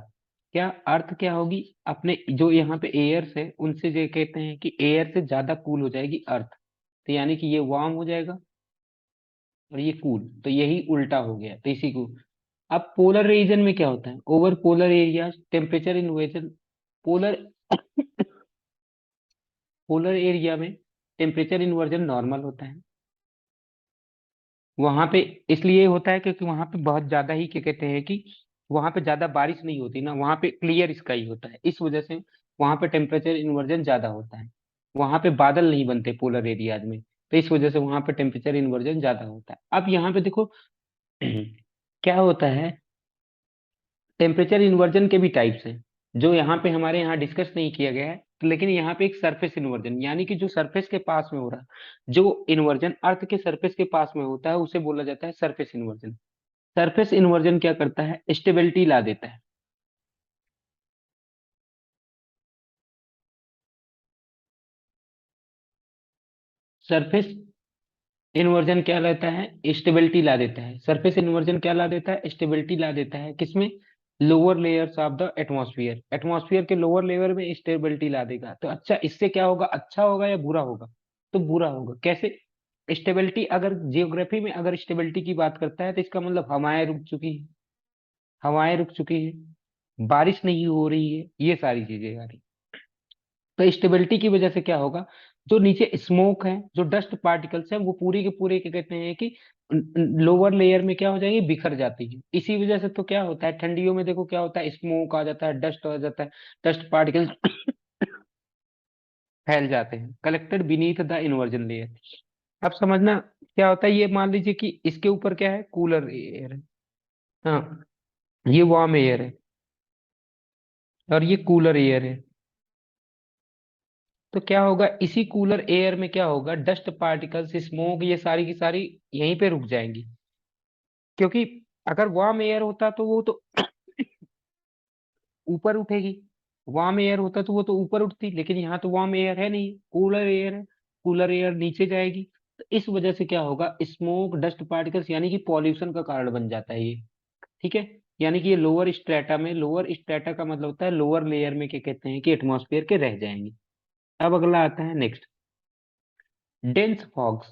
क्या अर्थ क्या होगी? अपने जो यहाँ पे एयर्स है उनसे जो कहते हैं कि एयर से ज्यादा कूल हो जाएगी अर्थ। तो यानी कि ये वार्म हो जाएगा और ये कूल, तो यही उल्टा हो गया। तो इसी को अब पोलर रीजन में क्या होता है? Over polar area temperature inversion. Polar polar area में टेम्परेचर इन्वर्जन नॉर्मल होता है वहां पे। इसलिए होता है क्योंकि वहां पे बहुत ज्यादा ही क्या कहते हैं कि वहां पे ज्यादा बारिश नहीं होती ना, वहां पे क्लियर स्काई होता है, इस वजह से वहां पे टेम्परेचर इन्वर्जन ज्यादा होता है। वहां पे बादल नहीं बनते पोलर एरियाज में, तो इस वजह से वहां पे टेम्परेचर इन्वर्जन ज्यादा होता है। अब यहाँ पे देखो क्या होता है, टेम्परेचर इन्वर्जन के भी टाइप्स हैं जो यहाँ पे हमारे यहाँ डिस्कस नहीं किया गया है। तो लेकिन यहाँ पे एक सरफेस इन्वर्जन, यानी कि जो सरफेस के पास में हो रहा है, जो इन्वर्जन अर्थ के सरफेस के पास में होता है उसे बोला जाता है सरफेस इन्वर्जन। सरफेस इन्वर्जन क्या करता है? स्टेबिलिटी ला देता है। सरफेस इन्वर्जन क्या लाता है? स्टेबिलिटी ला देता है। सरफेस इन्वर्जन क्या ला देता है? स्टेबिलिटी ला देता है। किसमें? Lower layers of the atmosphere. Atmosphere के लोअर लेयर में स्टेबिलिटी ला देगा। तो अच्छा, इससे क्या होगा? अच्छा होगा या बुरा होगा? तो बुरा होगा। कैसे? स्टेबिलिटी, अगर जियोग्राफी में अगर स्टेबिलिटी की बात करता है तो इसका मतलब हवाएं रुक चुकी है, हवाएं रुक चुकी है, बारिश नहीं हो रही है, ये सारी चीजें आ रही। तो स्टेबिलिटी की वजह से क्या होगा? जो नीचे स्मोक है, जो डस्ट पार्टिकल्स हैं, वो पूरे के पूरे क्या कहते हैं कि लोअर लेयर में क्या हो जाएंगे? बिखर जाती है। इसी वजह से तो क्या होता है, ठंडियों में देखो क्या होता है, स्मोक आ जाता है, डस्ट आ जाता है, डस्ट पार्टिकल्स फैल जाते हैं, collected beneath the inversion layer. अब समझना क्या होता है। ये मान लीजिए कि इसके ऊपर क्या है? कूलर एयर है। हाँ, ये वार्म एयर है और ये कूलर एयर है। तो क्या होगा? इसी कूलर एयर में क्या होगा? डस्ट पार्टिकल्स, स्मोक, ये सारी की सारी यहीं पे रुक जाएंगी। क्योंकि अगर वार्म एयर होता तो वो तो ऊपर उठेगी। वार्म एयर होता तो वो तो ऊपर उठती, लेकिन यहाँ तो वार्म एयर है नहीं, कूलर एयर है। कूलर एयर नीचे जाएगी। तो इस वजह से क्या होगा? स्मोक, डस्ट पार्टिकल्स, यानी कि पॉल्यूशन का कारण बन जाता है ये। ठीक है। यानी कि ये लोअर स्ट्रेटा में, लोअर स्ट्रेटा का मतलब होता है लोअर लेयर में क्या कहते हैं कि एटमॉस्फेयर के रह जाएंगे। अब अगला आता है next, dense fogs।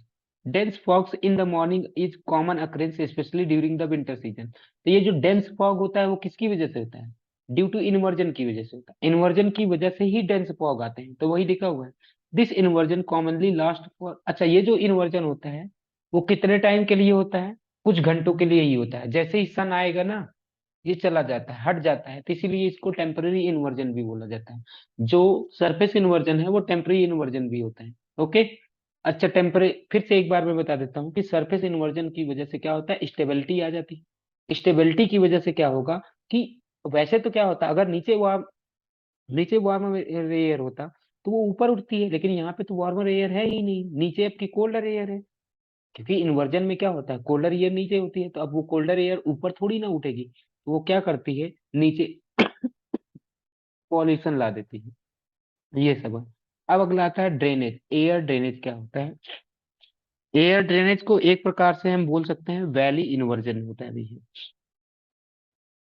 dense fogs in the morning is common occurrence especially during the winter season। तो ये जो dense fog होता है वो किसकी वजह से होता है? ड्यू टू इन्वर्जन की वजह से होता है। इन्वर्जन की वजह से ही dense fog आते हैं, तो वही लिखा हुआ है। This inversion commonly last for. अच्छा, ये जो इन्वर्जन होता है वो कितने टाइम के लिए होता है? कुछ घंटों के लिए ही होता है। जैसे ही सन आएगा ना, ये चला जाता है, हट जाता है, तो इसीलिए इसको टेम्पररी इन्वर्जन भी बोला जाता है। जो सरफेस इन्वर्जन है वो टेम्पररी इन्वर्जन भी होता है। ओके। अच्छा, टेम्परे फिर से एक बार मैं बता देता हूँ कि सरफेस इन्वर्जन की वजह से क्या होता है? स्टेबिलिटी आ जाती है। स्टेबिलिटी की वजह से क्या होगा कि वैसे तो क्या होता, अगर नीचे वार्म एयर होता तो वो ऊपर उठती है, लेकिन यहाँ पे तो वार्मर एयर है ही नहीं, नीचे आपकी कोल्डर एयर है। क्योंकि इन्वर्जन में क्या होता है, कोल्डर एयर नीचे होती है, तो अब वो कोल्डर एयर ऊपर थोड़ी ना उठेगी, तो वो क्या करती है? नीचे पॉल्यूशन ला देती है। ये सब है। अब अगला आता है ड्रेनेज। एयर ड्रेनेज क्या होता है? एयर ड्रेनेज को एक प्रकार से हम बोल सकते हैं वैली इन्वर्जन होता है। देखिए,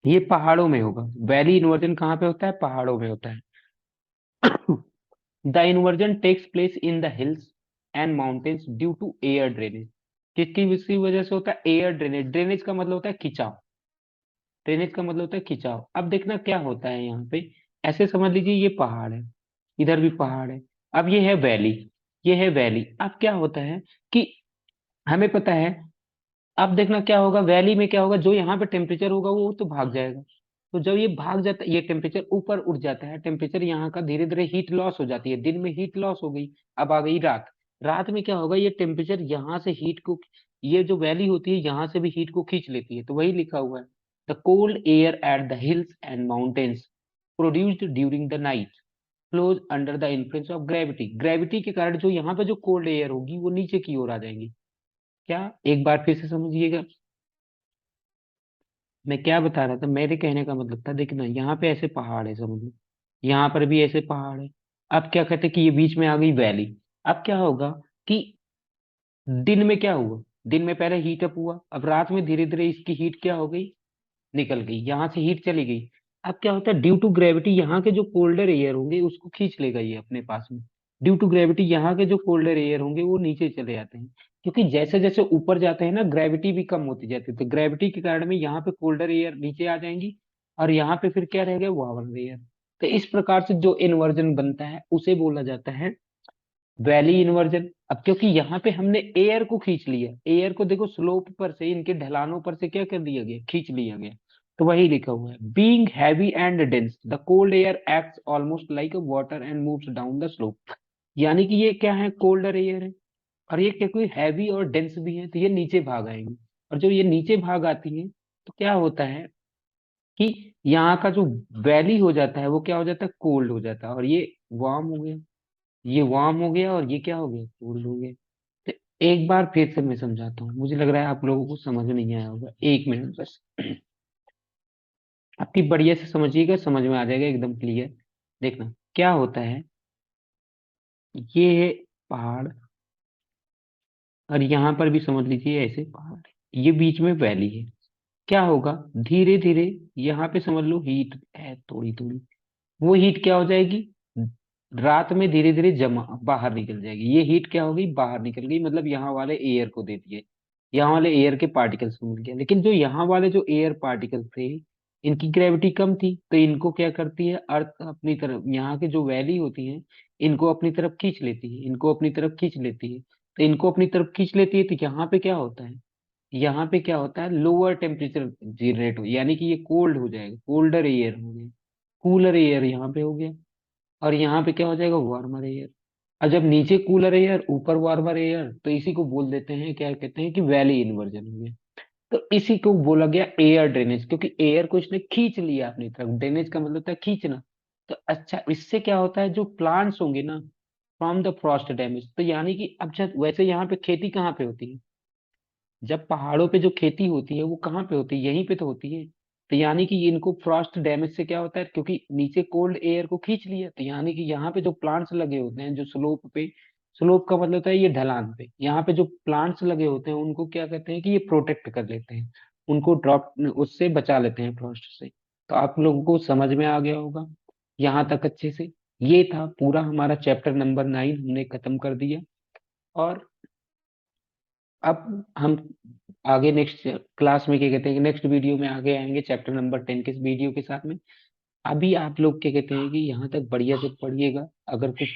ये पहाड़ों में होगा। वैली इन्वर्जन कहाँ पे होता है? पहाड़ों में होता है। The inversion takes place in the hills and mountains due to air drainage. किसकी वजह से होता है? Air drainage. ड्रेनेज का मतलब होता है खिंचाव। ड्रेनेज का मतलब होता है खिंचाव। अब देखना क्या होता है यहाँ पे। ऐसे समझ लीजिए ये पहाड़ है, इधर भी पहाड़ है, अब ये है वैली, ये है वैली। अब क्या होता है कि हमें पता है, अब देखना क्या होगा, वैली में क्या होगा, जो यहाँ पे टेम्परेचर होगा वो तो भाग जाएगा। तो जब ये भाग जाता है, ये टेम्परेचर ऊपर उठ जाता है, टेम्परेचर यहाँ का धीरे धीरे हीट लॉस हो जाती है, दिन में हीट लॉस हो गई। अब आ गई रात। रात में क्या होगा, ये टेम्परेचर यहाँ से हीट को, ये जो वैली होती है यहाँ से भी हीट को खींच लेती है, तो वही लिखा हुआ है। The cold air at the hills and mountains produced during the night flows under the influence of gravity. Gravity के कारण जो यहाँ पे जो कोल्ड एयर होगी वो नीचे की ओर आ जाएंगी। क्या, एक बार फिर से समझिएगा मैं क्या बता रहा था। मेरे कहने का मतलब था, देखना यहाँ पे ऐसे पहाड़ है समझ लो, यहाँ पर भी ऐसे पहाड़ है। अब क्या कहते हैं कि ये बीच में आ गई वैली। अब क्या होगा कि दिन में क्या हुआ, दिन में पहले हीट अप हुआ, अब रात में धीरे धीरे इसकी हीट क्या हो गई, निकल गई, यहाँ से हीट चली गई। अब क्या होता है, ड्यू टू ग्रेविटी यहाँ के जो कोल्डर एयर होंगे उसको खींच लेगा ये अपने पास में। ड्यू टू ग्रेविटी यहाँ के जो कोल्डर एयर होंगे वो नीचे चले जाते हैं, क्योंकि जैसे जैसे ऊपर जाते हैं ना ग्रेविटी भी कम होती जाती है, तो ग्रेविटी के कारण में यहाँ पे कोल्डर एयर नीचे आ जाएंगी, और यहाँ पे फिर क्या रहेगा, वार्मर एयर। तो इस प्रकार से जो इन्वर्जन बनता है उसे बोला जाता है वैली इन्वर्जन। अब क्योंकि यहाँ पे हमने एयर को खींच लिया, एयर को देखो स्लोप पर से, इनके ढलानों पर से क्या कर दिया गया, खींच लिया गया। तो वही लिखा हुआ है, being heavy and dense the cold air acts almost like a water and moves down the slope. यानी कि ये क्या है, कोल्डर एयर है, और ये क्या कोई हैवी और डेंस भी है, तो ये नीचे भाग आएंगी। और जब ये नीचे भाग आती है तो क्या होता है कि यहाँ का जो वैली हो जाता है वो क्या हो जाता है, कोल्ड हो जाता है, और ये वार्म हो गया, ये वार्म हो गया, और ये क्या हो गया, कोल्ड हो गया। तो एक बार फिर से मैं समझाता हूँ, मुझे लग रहा है आप लोगों को समझ में नहीं आया होगा, 1 मिनट बस। आपकी बढ़िया से समझिएगा, समझ में आ जाएगा एकदम क्लियर। देखना क्या होता है, ये है पहाड़, और यहाँ पर भी समझ लीजिए ऐसे पहाड़ है, ये बीच में वैली है। क्या होगा, धीरे धीरे यहाँ पे समझ लो हीट है थोड़ी थोड़ी, वो हीट क्या हो जाएगी, रात में धीरे धीरे जमा बाहर निकल जाएगी। ये हीट क्या होगी, बाहर निकल गई, मतलब यहाँ वाले एयर को दे दिए, यहाँ वाले एयर के पार्टिकल्स को मिल गया। लेकिन जो यहाँ वाले जो एयर पार्टिकल थे, इनकी ग्रेविटी कम थी, तो इनको क्या करती है अर्थ अपनी तरफ, यहाँ के जो वैली होती है इनको अपनी तरफ खींच लेती है, इनको अपनी तरफ खींच लेती है। तो इनको अपनी तरफ खींच लेती है, तो यहाँ पे क्या होता है, यहाँ पे क्या होता है, लोअर टेम्परेचर जनरेट हो, यानी कि ये कोल्ड हो जाएगा, कोल्डर एयर हो गया, कूलर एयर यहाँ पे हो गया, और यहाँ पे क्या हो जाएगा, वार्मर एयर। और जब नीचे कूलर एयर ऊपर वार्मर एयर, तो इसी को बोल देते हैं, क्या कहते हैं कि वैली इन्वर्जन हो गया। तो इसी को बोला गया एयर ड्रेनेज, क्योंकि एयर को इसने खींच लिया अपनी तरफ, ड्रेनेज का मतलब होता है खींचना। तो अच्छा, इससे क्या होता है, जो प्लांट्स होंगे ना, फ्रॉम द फ्रॉस्ट डैमेज, तो यानी कि अब जब वैसे यहाँ पे खेती कहाँ पे होती है, जब पहाड़ों पे जो खेती होती है वो कहाँ पे होती है, यहीं पे तो होती है। तो यानी कि इनको फ्रॉस्ट डैमेज से क्या होता है, क्योंकि नीचे कोल्ड एयर को खींच लिया, तो यानी कि यहाँ पे जो प्लांट्स लगे होते हैं जो स्लोप पे, स्लोप का मतलब होता है ये ढलान पे, यहाँ पे जो प्लांट्स लगे होते हैं उनको क्या कहते हैं कि ये प्रोटेक्ट कर लेते हैं, उनको ड्रॉप उससे बचा लेते हैं फ्रॉस्ट से। तो आप लोगों को समझ में आ गया होगा यहाँ तक अच्छे से। ये था पूरा हमारा चैप्टर नंबर 9 हमने खत्म कर दिया। और अब हम आगे नेक्स्ट क्लास में क्या कहते हैं कि नेक्स्ट वीडियो में आगे आएंगे चैप्टर नंबर 10 के इस वीडियो के साथ में। अभी आप लोग क्या कहते हैं कि यहाँ तक बढ़िया से पढ़िएगा, अगर कुछ